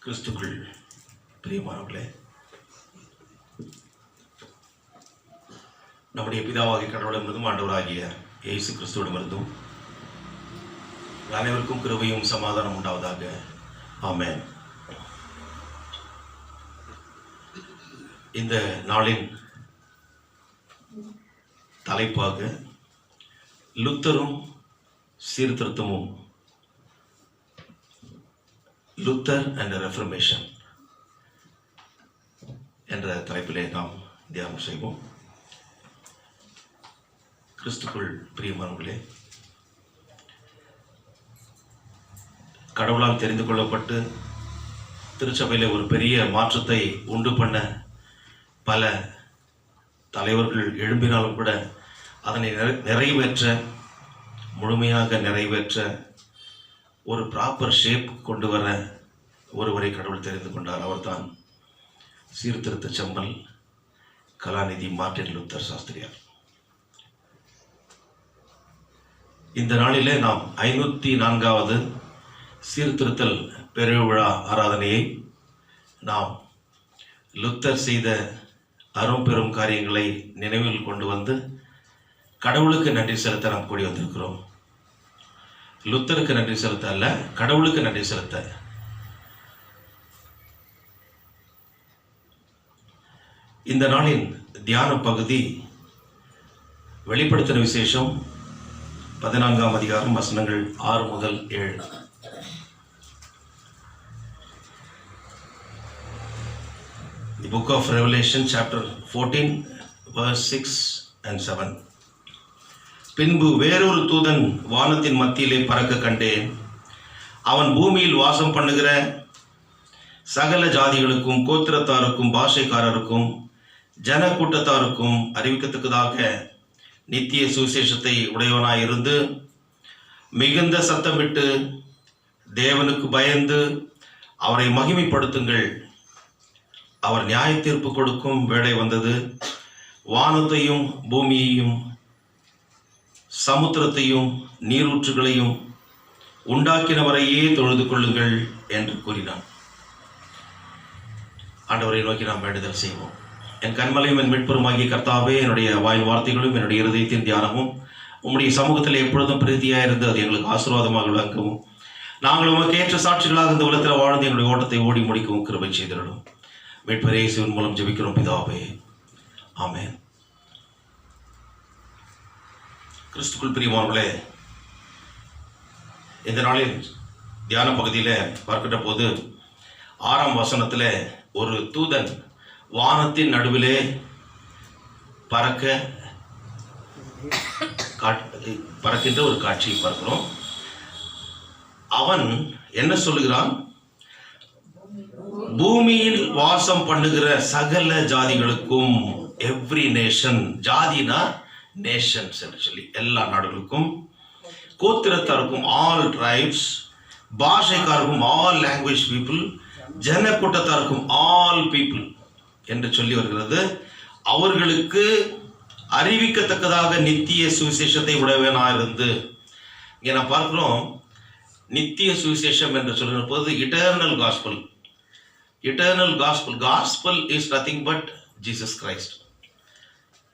கிறிஸ்துக்குள் பிரியமானவர்களே, நம்முடைய பிதாவாகிய கடவுளிடமிருந்தும் ஆண்டவராகிய இயேசு கிறிஸ்துவிடமிருந்தும் அனைவருக்கும் கிருபையும் சமாதானம் உண்டாவதாக. ஆமென். இந்த நாளின் தலைப்பாக லுத்தரும் சீர்திருத்தமும், லுத்தர் அண்ட் ரெஃபர்மேஷன் என்ற தலைப்பிலே நாம் தியானம் செய்வோம். கிறிஸ்துக்குள் பிரியமானவர்களே, கடவுளால் தெரிந்து கொள்ளப்பட்டு திருச்சபையில் ஒரு பெரிய மாற்றத்தை உண்டு பண்ண பல தலைவர்கள் எழும்பினாலும் கூட அதனை முழுமையாக நிறைவேற்ற ஒரு ப்ராப்பர் ஷேப் கொண்டு வர ஒருவரை கடவுள் தெரிந்து கொண்டார். அவர்தான் சீர்திருத்த செம்மல் கலாநிதி மார்ட்டின் லூத்தர் சாஸ்திரியார். இந்த நாளிலே நாம் 504வது சீர்திருத்தல் பெருவிழா ஆராதனையை நாம் லுத்தர் செய்த அரும் பெரும் காரியங்களை நினைவில் கொண்டு வந்து கடவுளுக்கு நன்றி செலுத்த நாம் கூடி வந்திருக்கிறோம். லுத்தருக்கு நன்றி செலுத்த அல்ல, கடவுளுக்கு நன்றி செலுத்த. இந்த நாளின் தியான பகுதி வெளிப்படுத்தின விசேஷம் 14ஆம் அதிகாரம் வசனங்கள் 6 முதல் 7. The book of Revelation chapter 14 verse 6 and 7. பின்பு வேறொரு தூதன் வானத்தின் மத்தியிலே பறக்க கண்டேன். அவன் பூமியில் வாசம் பண்ணுகிற சகல ஜாதிகளுக்கும், கோத்திரத்தாருக்கும், பாஷைக்காரருக்கும், ஜன கூட்டத்தாருக்கும் அறிவிக்கத்தக்கதாக நித்திய சுவிசேஷத்தை உடையவனாயிருந்து மிகுந்த சத்தமிட்டு தேவனுக்கு பயந்து அவரை மகிமைப்படுத்துங்கள். அவர் நியாய தீர்ப்பு கொடுக்கும் வேளை வந்தது. வானத்தையும் பூமியையும் சமுத்திரத்தையும் நீரூற்றுகளையும் உண்டாக்கினவரையே தொழுது கொள்ளுங்கள் என்று கூறினான். ஆண்டவரை நோக்கி நாம் வேண்டுதல் செய்வோம். என் கண்மலையும் என் மீட்பருமாகிய கர்த்தாவே, என்னுடைய வாய் வார்த்தைகளும் என்னுடைய இருதயத்தின் தியானமும் உம்முடைய சமூகத்தில் எப்பொழுதும் பிரீதியாக இருந்து அது எங்களுக்கு ஆசீர்வாதமாக விளங்கவும், நாங்கள் உமக்கு ஏற்ற சாட்சிகளாக இந்த உலகத்தில் வாழ்ந்து எங்களுடைய ஓட்டத்தை ஓடி முடிக்கவும் கிருபை செய்திடணும். மீட்பர் இயேசுவின் மூலம் ஜெபிக்கிறோம் பிதாவே, ஆமென். கிறிஸ்துக்குள் பிரியமானவர்களே, இந்த நாளில் தியான பகுதியில் பார்க்கின்ற போது 6ஆம் வசனத்தில் ஒரு தூதன் வானத்தின் நடுவிலே பறக்கின்ற ஒரு காட்சியை பார்க்கிறோம். அவன் என்ன சொல்லுகிறான்? பூமியில் வாசம் பண்ணுகிற சகல ஜாதிகளுக்கும், எவ்ரி நேஷன், ஜாதினா நேஷன்ஸ் என்று சொல்லி எல்லா நாடுகளுக்கும், கோத்திரத்தாருக்கும், ஆல் ட்ரைப்ஸ், பாஷைக்காருக்கும், ஆல் லாங்குவேஜ் பீப்புள், ஜன கூட்டத்தாருக்கும், ஆல் பீப்புள் என்று சொல்லி வருகிறது. அவர்களுக்கு அறிவிக்கத்தக்கதாக நித்திய சுவிசேஷத்தை உடையவனாயிருந்து. இங்கே நான் பார்க்கிறோம், நித்திய சுவிசேஷம் என்று சொல்கிற போது eternal gospel. Eternal gospel, gospel is nothing but Jesus Christ.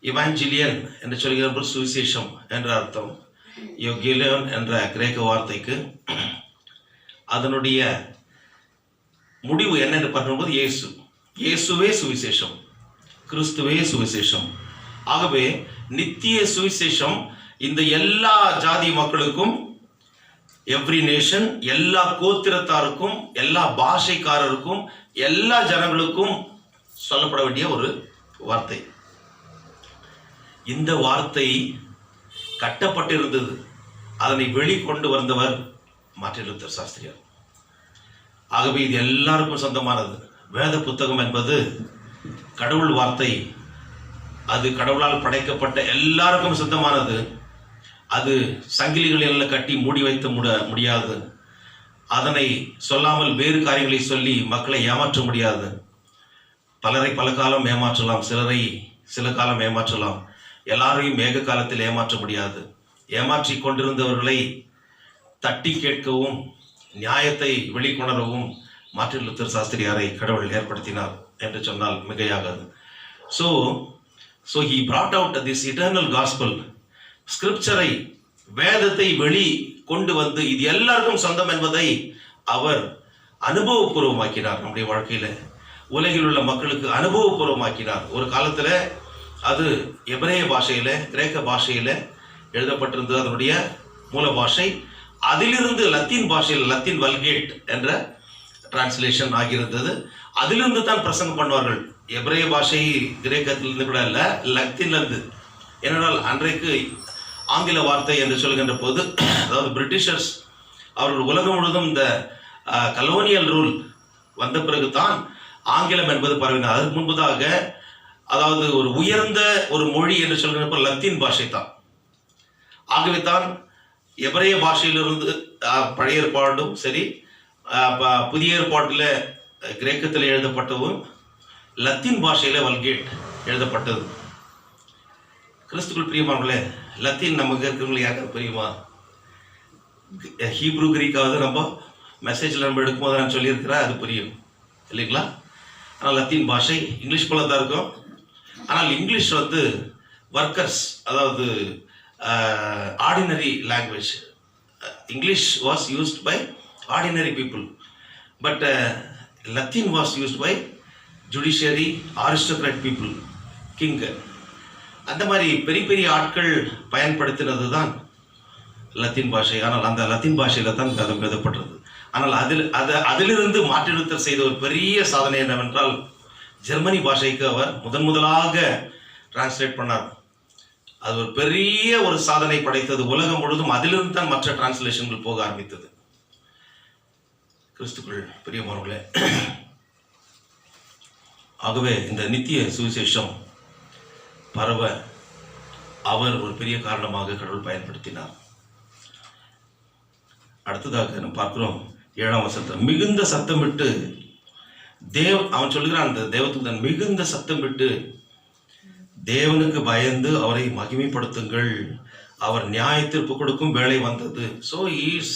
இவாஞ்சலியன் என்று சொல்கிற போது சுவிசேஷம் என்ற அர்த்தம். யோகிலியன் என்ற கிரேக்க வார்த்தைக்கு அதனுடைய முடிவு என்ன என்று பார்க்கும்போது இயேசு, இயேசுவே சுவிசேஷம், கிறிஸ்துவே சுவிசேஷம். ஆகவே நித்திய சுவிசேஷம் இந்த எல்லா ஜாதி மக்களுக்கும், எவ்ரி நேஷன், எல்லா கோத்திரத்தாருக்கும், எல்லா பாஷைக்காரருக்கும், எல்லா ஜனங்களுக்கும் சொல்லப்பட வேண்டிய ஒரு வார்த்தை. இந்த வார்த்தை கட்டப்பட்டிருந்தது. அதனை வெளிக்கொண்டு வந்தவர் மார்ட்டின் லூத்தர் சாஸ்திரியார். ஆகவே இது எல்லாருக்கும் சொந்தமானது. வேத புத்தகம் என்பது கடவுள் வார்த்தை. அது கடவுளால் படைக்கப்பட்ட எல்லாருக்கும் சொந்தமானது. அது சங்கிலிகளில் கட்டி மூடி வைத்து முடியாது. அதனை சொல்லாமல் வேறு காரியங்களை சொல்லி மக்களை ஏமாற்ற முடியாது. பலரை பல காலம் ஏமாற்றலாம், சிலரை சில காலம் ஏமாற்றலாம். எல்லாரையும் ஏக காலத்தில் ஏமாற்ற முடியாது. ஏமாற்றி கொண்டிருந்தவர்களை தட்டி கேட்கவும், நியாயத்தை வெளிக்கொணரவும், மார்ட்டின் லூத்தர் சாஸ்திரியாரை கடவுள் ஏற்படுத்தினார் என்று சொன்னால் மிகையாகாது. So he brought out this eternal gospel, ஸ்கிரிப்சரை, வேதத்தை வெளி கொண்டு வந்து இது எல்லாருக்கும் சொந்தம் என்பதை அவர் அனுபவபூர்வமாக்கினார். நம்முடைய வாழ்க்கையில உலகில் உள்ள மக்களுக்கு அனுபவபூர்வமாக்கினார். ஒரு காலத்துல அது எபிரேய பாஷையில, கிரேக்க பாஷையில எழுதப்பட்டிருந்தது அதனுடைய மூல பாஷை. அதிலிருந்து லத்தீன் பாஷையில், லத்தீன் வல்கேட் என்ற டிரான்ஸ்லேஷன் ஆகியிருந்தது. அதிலிருந்து தான் பிரசங்கம் பண்ணுவார்கள். எபிரேய பாஷை கிரேக்கத்திலிருந்து கூட இல்லை, லத்தீன்ல இருந்து. ஏனென்றால் அன்றைக்கு ஆங்கில வார்த்தை என்று சொல்கின்ற போது, அதாவது பிரிட்டிஷர்ஸ் அவர்கள் உலகம் முழுவதும் இந்த கலோனியல் ரூல் வந்த பிறகுதான் ஆங்கிலம் என்பது பரவினார். அதற்கு முன்பதாக அதாவது ஒரு உயர்ந்த ஒரு மொழி என்று சொல்கிற லத்தீன் பாஷை தான். ஆகவே தான் எபிரேய பாஷையிலிருந்து பழைய ஏற்பாடும் சரி, புதிய ஏற்பாட்டில் கிரேக்கத்தில் எழுதப்பட்டதும் லத்தீன் பாஷையில் வல்கேட் எழுதப்பட்டது. கிறிஸ்துக்குள் பிரியமானவர்களே, லத்தீன் நமக்கு இருக்கிறவங்களுக்கு யாருக்காவது பிரியுமா? ஹீப்ரூ கிரீக்காவது நம்ம மெசேஜில் நம்ம எடுக்கும்போது நான் சொல்லியிருக்கிறேன், அது புரியும் இல்லைங்களா? ஆனால் லத்தீன் பாஷை இங்கிலீஷ் போல தான் இருக்கும். ஆனால் இங்கிலீஷ் வந்து ஒர்க்கர்ஸ், அதாவது ordinary language. English was used by ordinary people, but Latin was used by judiciary, aristocrat people, king. அந்த மாதிரி பெரிய பெரிய ஆட்கள் பயன்படுத்தினது தான் லத்தீன் பாஷை. ஆனால் அந்த லத்தீன் பாஷையில் தான் அது எழுதப்பட்டது. ஆனால் அதிலிருந்து மார்ட்டின் லூத்தர் செய்த ஒரு பெரிய சாதனை என்னவென்றால், ஜெர்மனி பாஷைக்கு அவர் முதலாக டிரான்ஸ்லேட் பண்ணார். அது ஒரு பெரிய ஒரு சாதனை படைத்தது. உலகம் முழுவதும் அதிலிருந்து தான் மற்ற டிரான்ஸ்லேஷன்கள் போக ஆரம்பித்தது. கிறிஸ்துக்குள் பிரியமானவர்களே, ஆகவே இந்த நித்திய சுவிசேஷம் பரவ அவர் ஒரு பெரிய காரணமாக கடவுள் பயன்படுத்தினார். அடுத்ததாக நம்ம பார்க்கிறோம் 7ஆம் வசனத்தை, மிகுந்த சத்தமிட்டு அவன் சொல்லுகிறான், அந்த தேவதூதன் மிகுந்த சத்தமிட்டு தேவனுக்கு பயந்து அவரை மகிமைப்படுத்துங்கள், அவர் நியாய தீர்ப்பு கொடுக்கும் வேளை வந்தது. So he is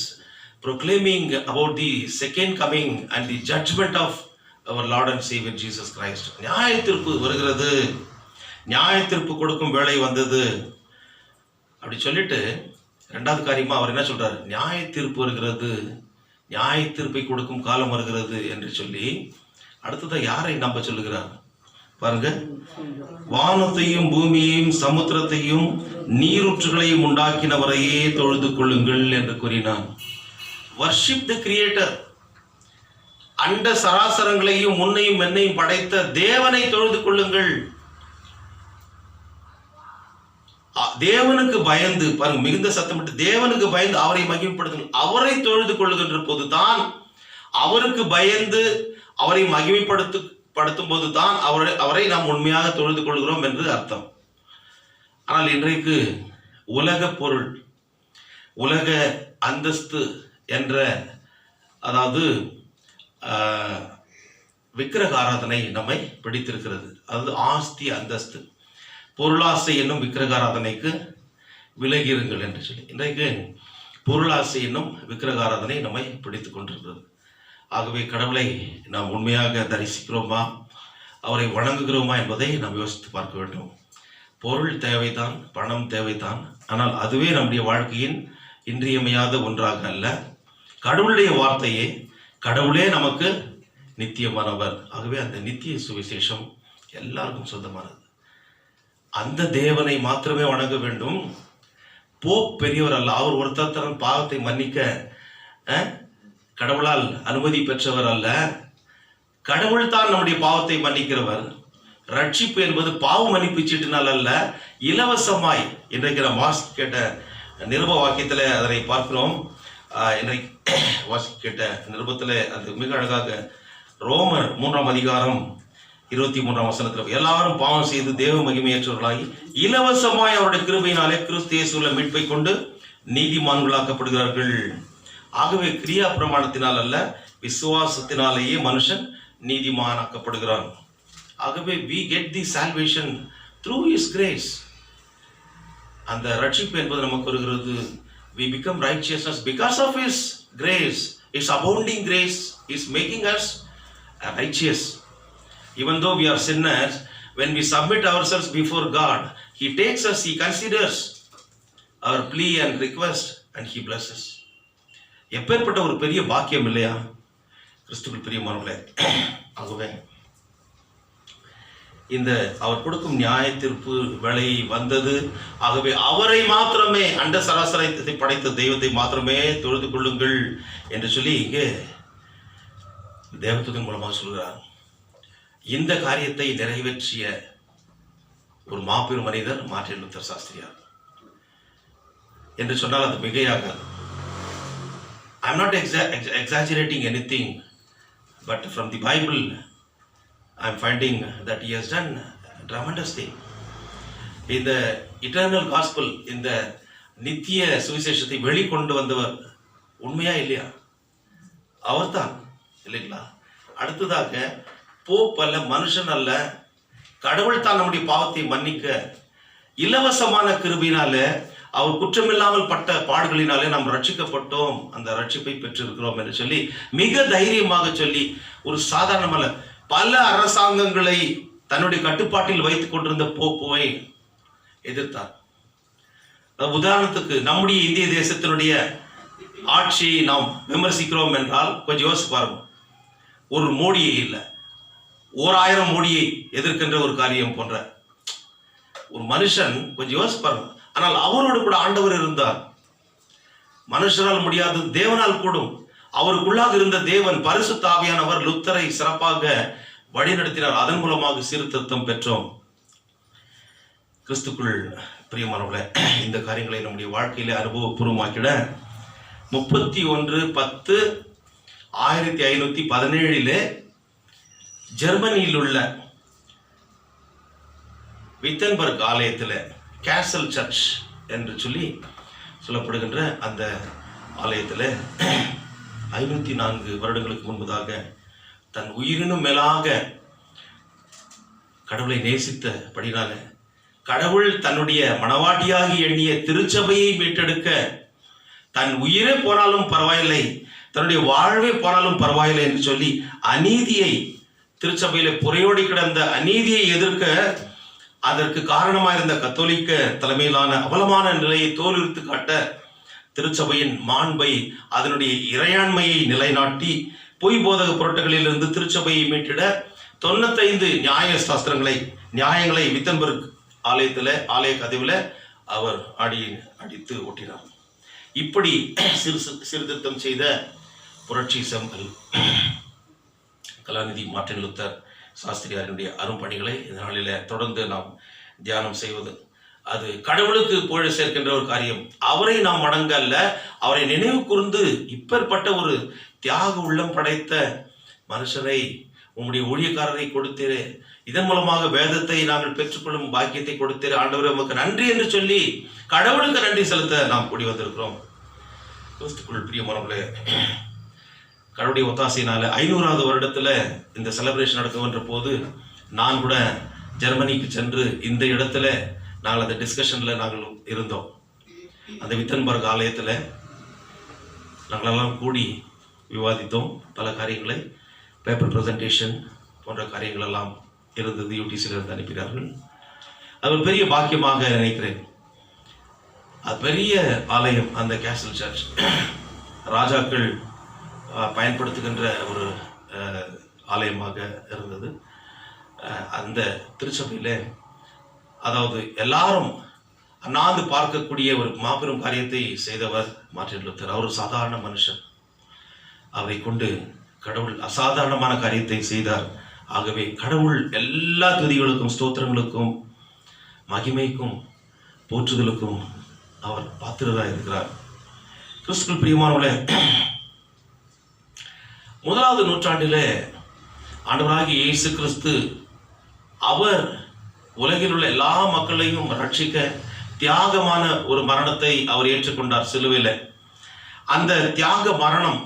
proclaiming about the second coming and the judgment of our Lord and Savior Jesus Christ. நியாய தீர்ப்பு வருகிறது, நியாய தீர்ப்பு கொடுக்கும் வேளை வந்தது அப்படி சொல்லிட்டு, ரெண்டாவது காரியமா அவர் என்ன சொல்றாரு? நியாய தீர்ப்பு வருகிறது, நியாய தீர்ப்பை கொடுக்கும் காலம் வருகிறது என்று சொல்லி அடுத்ததான் யாரை நம்ப சொல்லுகிறார் பாருங்க. வானத்தையும் பூமியையும் சமுத்திரத்தையும் நீரூற்றுகளையும் உண்டாக்கினவரையே தொழுது கொள்ளுங்கள் என்று கூறினான். வர்ஷிப் தி கிரியேட்டர். அண்ட சராசரங்களையும் முன்னையும் என்னையும் படைத்த தேவனை தொழுது கொள்ளுங்கள். தேவனுக்கு பயந்து பாருங்க, மிகுந்த சத்தமிட்டு தேவனுக்கு பயந்து அவரை மகிமைப்படுத்துங்கள். அவரை தொழுது கொள்ளுகின்ற போதுதான், அவருக்கு பயந்து அவரை மகிமைப்படுத்தும் போதுதான் அவரை நாம் உண்மையாக தொழுது கொள்கிறோம் என்று அர்த்தம். ஆனால் இன்றைக்கு உலக பொருள், உலக அந்தஸ்து என்ற, அதாவது விக்கிரக ஆராதனை நம்மை பிடித்திருக்கிறது. அதாவது ஆஸ்தி, அந்தஸ்து, பொருளாசை என்னும் விக்கிரகாராதனைக்கு விலகிருங்கள் என்று சொல்லி இன்றைக்கு பொருளாசை என்னும் விக்கிரகாராதனை நம்மை பிடித்து கொண்டிருக்கிறது. ஆகவே கடவுளை நாம் உண்மையாக தரிசிக்கிறோமா, அவரை வணங்குகிறோமா என்பதை நாம் யோசித்து பார்க்க வேண்டும். பொருள் தேவைதான், பணம் தேவைதான், ஆனால் அதுவே நம்முடைய வாழ்க்கையின் இன்றியமையாத ஒன்றாக அல்ல. கடவுளுடைய வார்த்தையே, கடவுளே நமக்கு நித்தியமானவர். ஆகவே அந்த நித்திய சுவிசேஷம் எல்லாருக்கும் சொந்தமானது. அந்த தேவனை மாத்திரமே வணங்க வேண்டும். போப் பெரியவர் அல்ல, அவர் ஒருத்தர் தன் பாவத்தை மன்னிக்க கடவுளால் அனுமதி பெற்றவர் அல்ல. கடவுள் தான் நம்முடைய பாவத்தை மன்னிக்கிறவர். ரட்சிப்பு என்பது பாவ மன்னிப்பு சீட்டினால் அல்ல, இலவசமாய். இன்றைக்கு நாம் வாசி கேட்ட நிருப வாக்கியத்தில் அதனை பார்க்கிறோம். இன்றைக்கு வாசி கேட்ட நிருபத்தில் அது மிக அழகாக ரோமர் 3ஆம் அதிகாரம் 23ஆம் வசனத்தில், எல்லாரும் பாவம் செய்து தேவ மகிமையற்றவர்களாகி இலவசமாய் அவருடைய கிருபையினாலே கிறிஸ்து இயேசுவின் மீட்பை கொண்டு நீதிமான்களாக்கப்படுகிறார்கள். ஆகவே கிரியா பிரமாணத்தினால் அல்ல, விசுவாசத்தினாலேயே மனுஷன் நீதிமானாக்கப்படுகிறான். ஆகவே we get the salvation through his grace. அந்த ரட்சிப்பு என்பது நமக்கு வருகிறது. We become righteousness because of his grace, His abounding grace is making us righteous. Even though we are sinners, when we submit ourselves before God, He takes us, He considers our plea and request, and He blesses. எப்பேற்பட்ட ஒரு பெரிய பாக்கியம் இல்லையா கிறிஸ்துவுக்குள் பிரியமானவர்களே. ஆகவே இந்த அவர் கொடுக்கும் நியாய தீர்ப்பு வேலை வந்தது. ஆகவே அவரை மாத்திரமே, அண்ட சராசரத்தை படைத்த தெய்வத்தை மாத்திரமே தொழுது கொள்ளுங்கள் என்று சொல்லி இங்கே தேவதூதன் மூலமாக சொல்கிறார். இந்த காரியத்தை நிறைவேற்றிய ஒரு மாபெரும் மனிதர் மார்ட்டின் லூத்தர் சாஸ்திரியார் என்று சொன்னால் அது மிகையாகாது. I am not exaggerating anything, but from the Bible I am finding that he has done a tremendous thing. In the eternal gospel, இந்த நித்திய சுவிசேஷத்தை வெளிக்கொண்டு வந்தவர் உண்மையா இல்லையா? அவர்தான் இல்லைங்களா? அடுத்ததாக போப் அல்ல, மனுஷன் அல்ல, கடவுள் தான் நம்முடைய பாவத்தை மன்னிக்க இலவசமான கிருபையினால அவர் குற்றமில்லாமல் பட்ட பாடுகளினாலே நாம் ரட்சிக்கப்பட்டோம், அந்த ரட்சிப்பை பெற்றிருக்கிறோம் என்று சொல்லி மிக தைரியமாக சொல்லி, ஒரு சாதாரணமல்ல, பல அரசாங்கங்களை தன்னுடைய கட்டுப்பாட்டில் வைத்துக் கொண்டிருந்த போப்புவை எதிர்த்தார். உதாரணத்துக்கு நம்முடைய இந்திய தேசத்தினுடைய ஆட்சியை நாம் விமர்சிக்கிறோம் என்றால் கொஞ்சம் யோசிச்சு பாருங்க. ஒரு மோடியை இல்லை, 1000 மோடியை எதிர்க்கின்ற ஒரு காரியம் போன்ற ஒரு மனுஷன் கொஞ்சம் யோசிச்சு பாருங்க. ஆனால் அவரோடு கூட ஆண்டவர் இருந்தார். மனுஷனால் முடியாது, தேவனால் கூடும். அவருக்குள்ளாக இருந்த தேவன் பரிசுத்த ஆவியானவர் லுத்தரை சிறப்பாக வழிநடத்தினார். அதன் மூலமாக சீர்திருத்தம் பெற்றோம். கிறிஸ்துக்குள் பிரியமானவர்களே, இந்த காரியங்களை நம்முடைய வாழ்க்கையில அனுபவபூர்வமாக்கிட 31/10/1517 ஜெர்மனியில் உள்ள வித்தன்பர்க் ஆலயத்தில் கேசல் சர்ச் என்று சொல்லி சொல்லப்படுகின்ற அந்த ஆலயத்தில் 504 வருடங்களுக்கு முன்பதாக தன் உயிரினும் மேலாக கடவுளை நேசித்தபடினால கடவுள் தன்னுடைய மனவாட்டியாகி எண்ணிய திருச்சபையை மீட்டெடுக்க தன் உயிரே போனாலும் பரவாயில்லை, தன்னுடைய வாழ்வே போனாலும் பரவாயில்லை என்று சொல்லி அநீதியை, திருச்சபையில புறையோடி கிடந்த அநீதியை எதிர்க்க அதற்கு காரணமாயிருந்த கத்தோலிக்க தலைமையிலான அவலமான நிலையை தோலுரித்து காட்ட திருச்சபையின் மாண்பை, அதனுடைய இறையாண்மையை நிலைநாட்டி பொய் போதக புரட்டுகளிலிருந்து திருச்சபையை மீட்டிட 95 நியாயங்களை வித்தன்பர்க் ஆலயத்தில், ஆலய கதவில் அவர் அடித்து ஓட்டினார். இப்படி சீர்திருத்தம் செய்த புரட்சி செம்மல் கலாநிதி மார்ட்டின் லூத்தர் சாஸ்திரியாருடைய அரும்பணிகளை இந்த நாளில் தொடர்ந்து நாம் தியானம் செய்வது, அது கடவுளுக்கு புகழ் சேர்க்கின்ற ஒரு காரியம். அவரை நாம் வணங்க அல்ல, அவரை நினைவு கூர்ந்து இப்பேற்பட்ட ஒரு தியாக உள்ளம் படைத்த மனுஷனை, உங்களுடைய ஊழியக்காரரை கொடுத்தீரே, இதன் மூலமாக வேதத்தை நாங்கள் பெற்றுக்கொள்ளும் பாக்கியத்தை கொடுத்தீரே, ஆண்டவரே உமக்கு நன்றி என்று சொல்லி கடவுளுக்கு நன்றி செலுத்த நாம் கூடி வந்திருக்கிறோம். கிறிஸ்துக்குள் பிரியமானவர்களே, கடவுளுடைய ஒத்தாசையினால 500வது வருடத்தில் இந்த செலிப்ரேஷன் நடக்கும்ன்ற போது நான் கூட ஜெர்மனிக்கு சென்று இந்த இடத்துல நாங்கள் அந்த டிஸ்கஷனில் நாங்கள் இருந்தோம். அந்த வித்தன்பர்க் ஆலயத்தில் நாங்களெல்லாம் கூடி விவாதித்தோம். பல காரியங்களை, பேப்பர் ப்ரெசன்டேஷன் போன்ற காரியங்கள் எல்லாம் இருந்தது. யூடிசியிலிருந்து அனுப்பினார்கள். அது ஒரு பெரிய பாக்கியமாக நினைக்கிறேன். அது பெரிய ஆலயம், அந்த கேசல் சர்ச் ராஜாக்கள் பயன்படுத்துகின்ற ஒரு ஆலயமாக இருந்தது. அந்த திருச்சபையில் அதாவது எல்லாரும் அண்ணாந்து பார்க்கக்கூடிய ஒரு மாபெரும் காரியத்தை செய்தவர் மார்ட்டின் லூத்தர். அவர் சாதாரண மனுஷன், அவரை கொண்டு கடவுள் அசாதாரணமான காரியத்தை செய்தார். ஆகவே கடவுள் எல்லா துதிகளுக்கும், ஸ்தோத்திரங்களுக்கும், மகிமைக்கும், போற்றுதலுக்கும் அவர் பாத்திரராக இருக்கிறார். கிறிஸ்துவுக்குள் பிரியமானவர்களே, 1வது நூற்றாண்டிலே ஆண்டவராகிய இயேசு கிறிஸ்து அவர் உலகில் உள்ள எல்லா மக்களையும் ரட்சிக்க தியாகமான ஒரு மரணத்தை அவர் ஏற்றுக்கொண்டார் சிலுவையில். அந்த தியாக மரணம்,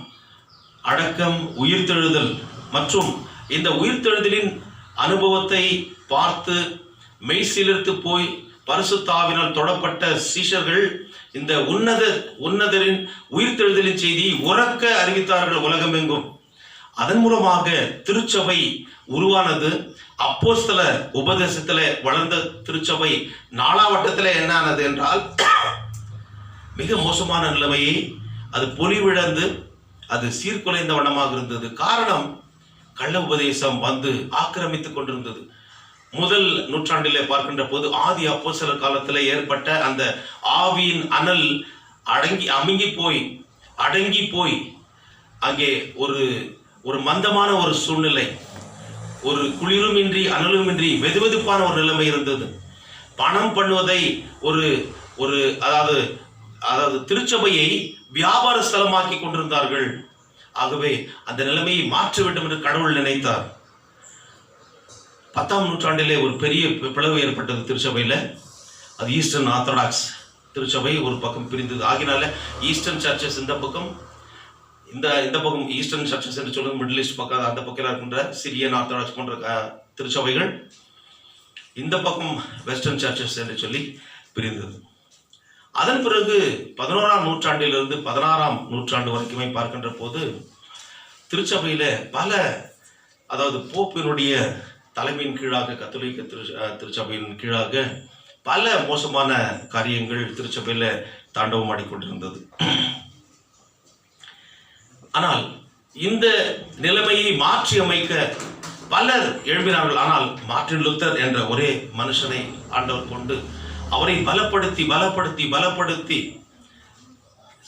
அடக்கம், உயிர்த்தெழுதல் மற்றும் இந்த உயிர்த்தெழுதலின் அனுபவத்தை பார்த்து மெய் சிலிர்த்து போய் பரிசுத்தாவினால் தொடப்பட்ட சீஷர்கள் இந்த உன்னதரின் உயிர்த்தெழுதலின் செய்தியை உரக்க அறிவித்தார்கள் உலகமெங்கும். அதன் மூலமாக திருச்சபை உருவானது. அப்போஸ்தல உபதேசத்துல வளர்ந்த திருச்சபை நாளாவட்டத்தில் என்ன ஆனது என்றால் மிக மோசமான நிலைமையை அது பொலிவிழந்து அது சீர்குலைந்த வண்ணமாக இருந்தது. காரணம், கள்ள உபதேசம் வந்து ஆக்கிரமித்துக் கொண்டிருந்தது. முதல் நூற்றாண்டிலே பார்க்கின்ற போது ஆதி அப்போஸ்தலர் காலத்தில் ஏற்பட்ட அந்த ஆவியின் அனல் அடங்கி போய் அங்கே ஒரு மந்தமான ஒரு சூழ்நிலை, ஒரு குளிருமின்றி அனலுமின்றி வெதுவெதுப்பான ஒரு நிலைமை இருந்தது. பணம் பண்ணுவதை அதாவது திருச்சபையை வியாபார ஸ்தலமாக்கி கொண்டிருந்தார்கள். ஆகவே அந்த நிலைமையை மாற்ற வேண்டும் என்று கடவுள் நினைத்தார். 10ஆம் நூற்றாண்டிலே ஒரு பெரிய பிளவு ஏற்பட்டது திருச்சபையில். அது ஈஸ்டர்ன் ஆர்த்தடாக்ஸ் திருச்சபை ஒரு பக்கம் பிரிந்தது. ஆகினால ஈஸ்டர்ன் சர்ச்சஸ் இந்த பக்கம் ஈஸ்டர்ன் சர்ச்சஸ் என்று சொல்லுவது மிடில் ஈஸ்ட் பக்கம், அந்த பக்கம் இருக்கின்ற சிரியன் ஆர்த்தடாக்ஸ் போன்ற திருச்சபைகள், இந்த பக்கம் வெஸ்டர்ன் சர்ச்சஸ் என்று சொல்லி பிரிந்தது. அதன் பிறகு 11ஆம் நூற்றாண்டிலிருந்து 16ஆம் நூற்றாண்டு வரைக்குமே பார்க்கின்ற போது திருச்சபையில் அதாவது போப்பினுடைய தலைமையின் கீழாக, கத்தோலிக்க திருச்சபையின் கீழாக பல மோசமான காரியங்கள் திருச்சபையில் தாண்டவம் ஆடிக்கொண்டிருந்தது. ஆனால் இந்த நிலைமையை மாற்றி அமைக்க பலர் எழுப்பினார்கள். ஆனால் மார்ட்டின் லூத்தர் என்ற ஒரே மனுஷனை ஆண்டவர் கொண்டு அவரை பலப்படுத்தி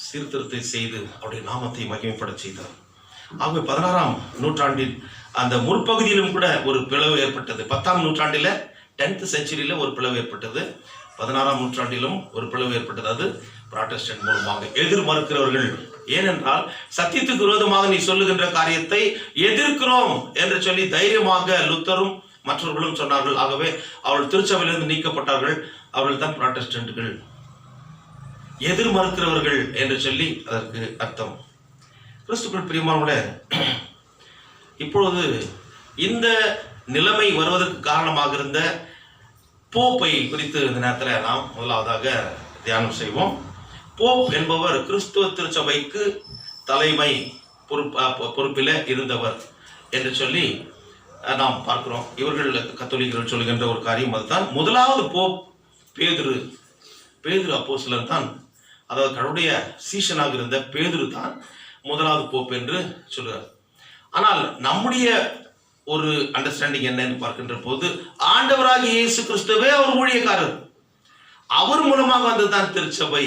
சீர்திருத்தத்தை செய்து அவருடைய நாமத்தை மகிமைப்பட செய்தார். ஆகவே 16ஆம் நூற்றாண்டில் அந்த முற்பகுதியிலும் கூட ஒரு பிளவு ஏற்பட்டது. 10ஆம் நூற்றாண்டில் 10th செஞ்சுரியில் ஒரு பிளவு ஏற்பட்டது. 16ஆம் நூற்றாண்டிலும் ஒரு பிளவு ஏற்பட்டது. அது புராட்டஸ்டன்ட் மூலமாக எதிர் மறுக்கிறவர்கள். ஏனென்றால் சத்தியத்துக்கு விரோதமாக நீ சொல்லுகின்ற காரியத்தை எதிர்க்கிறோம் என்று சொல்லி தைரியமாக லுத்தரும் மற்றவர்களும் சொன்னார்கள். ஆகவே அவர்கள் திருச்சபையிலிருந்து நீக்கப்பட்டார்கள். அவர்கள் தான் புராட்டஸ்டன்ட்கள், எதிர் மறுக்கிறவர்கள் என்று சொல்லி அதற்கு அர்த்தம். கிறிஸ்துவுக்குள் பிரியமானவர்களே, இப்பொழுது இந்த நிலைமை வருவதற்கு காரணமாக இருந்த போப்பை குறித்து இந்த நேரத்தில் நாம் முதலாவதாக தியானம் செய்வோம். போப் என்பவர் கிறிஸ்துவ திருச்சபைக்கு தலைமை பொறுப்பில் இருந்தவர் என்று சொல்லி நாம் பார்க்கிறோம். இவர்கள் கத்தோலிக்கர்கள் சொல்லுகின்ற ஒரு காரியம் அதுதான். முதலாவது போப் பேதுரு அப்போஸ்தலர் தான், அதாவது கடவுளுடைய சீஷனாக இருந்த பேதுரு தான் முதலாவது போப் என்று சொல்கிறார். ஆனால் நம்முடைய ஒரு அண்டர்ஸ்டாண்டிங் என்னன்னு பார்க்கின்ற போது ஆண்டவராகிய இயேசு கிறிஸ்துவே அவர் ஊழியக்காரர், அவர் மூலமாக வந்ததுதான் திருச்சபை,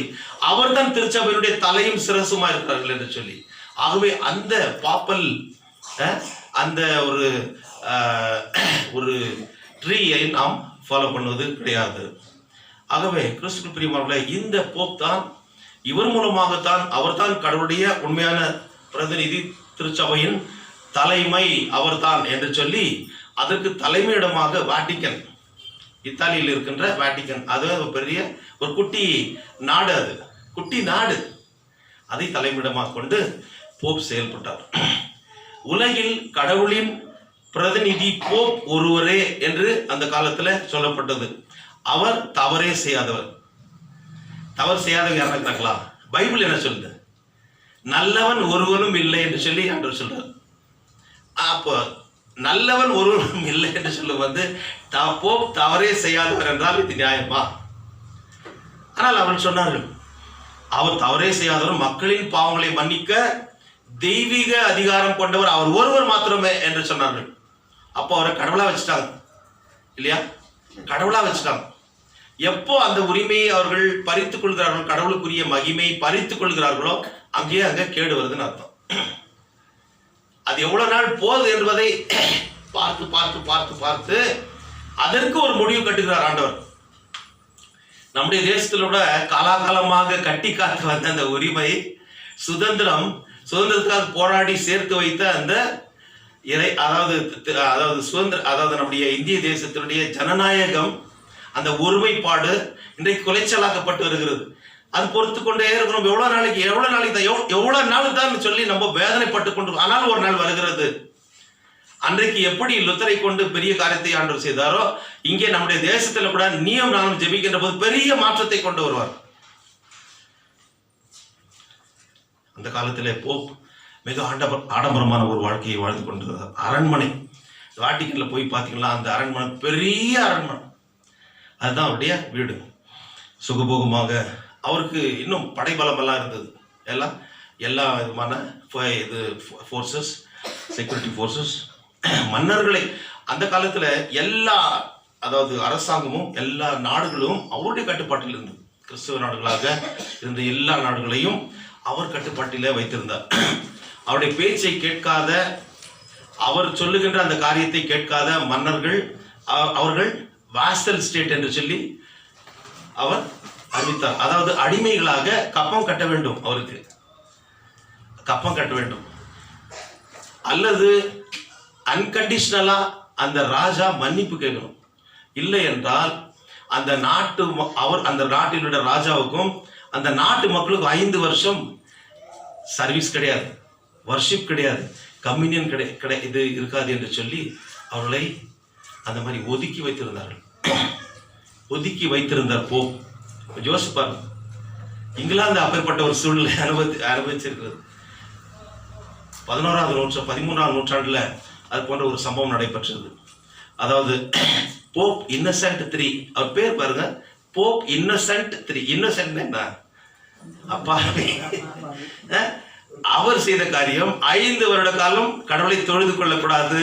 அவர் தான் திருச்சபையினுடைய தலையும் சிரசுமா இருக்கிறார்கள் என்று சொல்லி. ஆகவே அந்த பாப்பல் அந்த ஒரு ட்ரீயை நாம் ஃபாலோ பண்ணுவது கிடையாது. ஆகவே கிறிஸ்துவுக்குள் பிரியமானவர்களே, இந்த போப் தான், இவர் மூலமாகத்தான், அவர் தான் கடவுளுடைய உண்மையான பிரதிநிதி, திருச்சபையின் தலைமை அவர்தான் என்று சொல்லி அதற்கு தலைமையிடமாக வாட்டிக்கன், இத்தாலியில் இருக்கின்ற வாட்டிக்கன், அது பெரிய ஒரு குட்டி நாடு, அது குட்டி நாடு, அதை தலைமையிடமாக கொண்டு போப் செயல்பட்டார். உலகில் கடவுளின் பிரதிநிதி போப் ஒருவரே என்று அந்த காலத்தில் சொல்லப்பட்டது. அவர் தவறே செய்யாதவர். தவறு செய்யாதவங்க யாரும் இருக்காங்களா? பைபிள் என்ன சொல்லுது? நல்லவன் ஒருவனும் இல்லை என்று சொல்லி ஆண்டவர் சொல்றார். அப்போ நல்லவன் ஒருவனும் இல்லை என்று சொல்லும் வந்து போப் தவறே செய்யாதவர் என்றால் இது நியாயமா? ஆனால் அவர்கள் சொன்னார்கள், அவர் தவறே செய்யாதவர், மக்களின் பாவங்களை மன்னிக்க தெய்வீக அதிகாரம் கொண்டவர் அவர் ஒருவர் மாத்திரமே என்று சொன்னார்கள். அப்போ அவரை கடவுளா வச்சுட்டாங்க இல்லையா? கடவுளா வச்சுட்டாங்க. எப்போ அந்த உரிமையை அவர்கள் பறித்துக் கொள்கிறார்கள், கடவுளுக்குரிய மகிமையை பறித்துக் கொள்கிறார்களோ அங்கே கேடு வருதுன்னு அர்த்தம். அது எவ்வளவு நாள் போகுது என்பதை பார்த்து பார்த்து பார்த்து பார்த்து அதற்கு ஒரு முடிவு கட்டுகிறார் ஆண்டவர். நம்முடைய தேசத்திலோட காலாகாலமாக கட்டி காத்து வந்த அந்த உரிமை, சுதந்திரத்துக்காக போராடி சேர்த்து வைத்த அந்த அதாவது நம்முடைய இந்திய தேசத்தினுடைய ஜனநாயகம், அந்த ஒருமைப்பாடு இன்றைக்கு குலைச்சலாக்கப்பட்டு வருகிறது. அது பொறுத்து கொண்டே இருக்கிறோம். எவ்வளவு நாள் தான் சொல்லி நம்ம வேதனைப்பட்டு கொண்டு, ஆனால் ஒரு நாள் வருகிறது, அன்றைக்கு எப்படி லுத்தரை கொண்டு பெரிய காரியத்தை ஆண்டவர் செய்தாரோ, இங்கே நம்முடைய தேசத்தில் கூட நீயும் நானும் ஜெபிக்கின்ற போது பெரிய மாற்றத்தை கொண்டு வருவார். அந்த காலத்திலே போப் மிக ஆடம்பரமான ஒரு வாழ்க்கையை வாழ்ந்து கொண்டிருந்தார். அரண்மனை, வாட்டிக்கன்ல போய் பார்த்தீங்களா, அந்த அரண்மனை பெரிய அரண்மனை, அதுதான் அவருடைய வீடு. சுகபோகமாக அவருக்கு இன்னும் படைபலமெல்லாம் இருந்தது. எல்லா விதமான ஃபோர்ஸஸ், செக்யூரிட்டி ஃபோர்ஸஸ், மன்னர்களை அந்த காலத்தில் அதாவது அரசாங்கமும் எல்லா நாடுகளும் அவருடைய கட்டுப்பாட்டில் இருந்தது. கிறிஸ்தவ நாடுகளாக இருந்த எல்லா நாடுகளையும் அவர் கட்டுப்பாட்டிலே வைத்திருந்தார். அவருடைய பேச்சை கேட்காத, அவர் சொல்லுகின்ற அந்த காரியத்தை கேட்காத மன்னர்கள் அவர்கள் வாசல் ஸ்டேட் என்று சொல்லி அவர் அறிவித்தார். அதாவது அடிமைகளாக கப்பம் கட்ட வேண்டும், அவருக்கு கப்பம் கட்ட வேண்டும், அல்லது அன்கண்டிஷனலா அந்த ராஜா மன்னிப்பு கேட்கணும். இல்லை என்றால் அந்த நாட்டில் உள்ள ராஜாவுக்கும் அந்த நாட்டு மக்களுக்கும் 5 வருஷம் சர்வீஸ் கிடையாது, வர்ஷிப் கிடையாது, கம்யூனியன் இது இருக்காது என்று சொல்லி அவர்களை அந்த மாதிரி ஒதுக்கி வைத்திருந்தார்கள். ஒதுக்கி வைத்திருந்தார் போப். யோசிப்பார், இங்கிலாந்து அப்பேற்பட்ட ஒரு சூழ்நிலை அனுபவிச்சிருக்கிறது. 13ஆம் நூற்றாண்டுல அது போன்ற ஒரு சம்பவம் நடைபெற்றது. அதாவது போப் இன்னசென்ட் 3, அவர் பேர் பாருங்க, போப் இன்னசென்ட் 3. இன்னசென்ட் என்ன? அப்பா. அவர் செய்த காரியம் 5 வருட காலம் கடவுளை தொழுது கொள்ளக்கூடாது,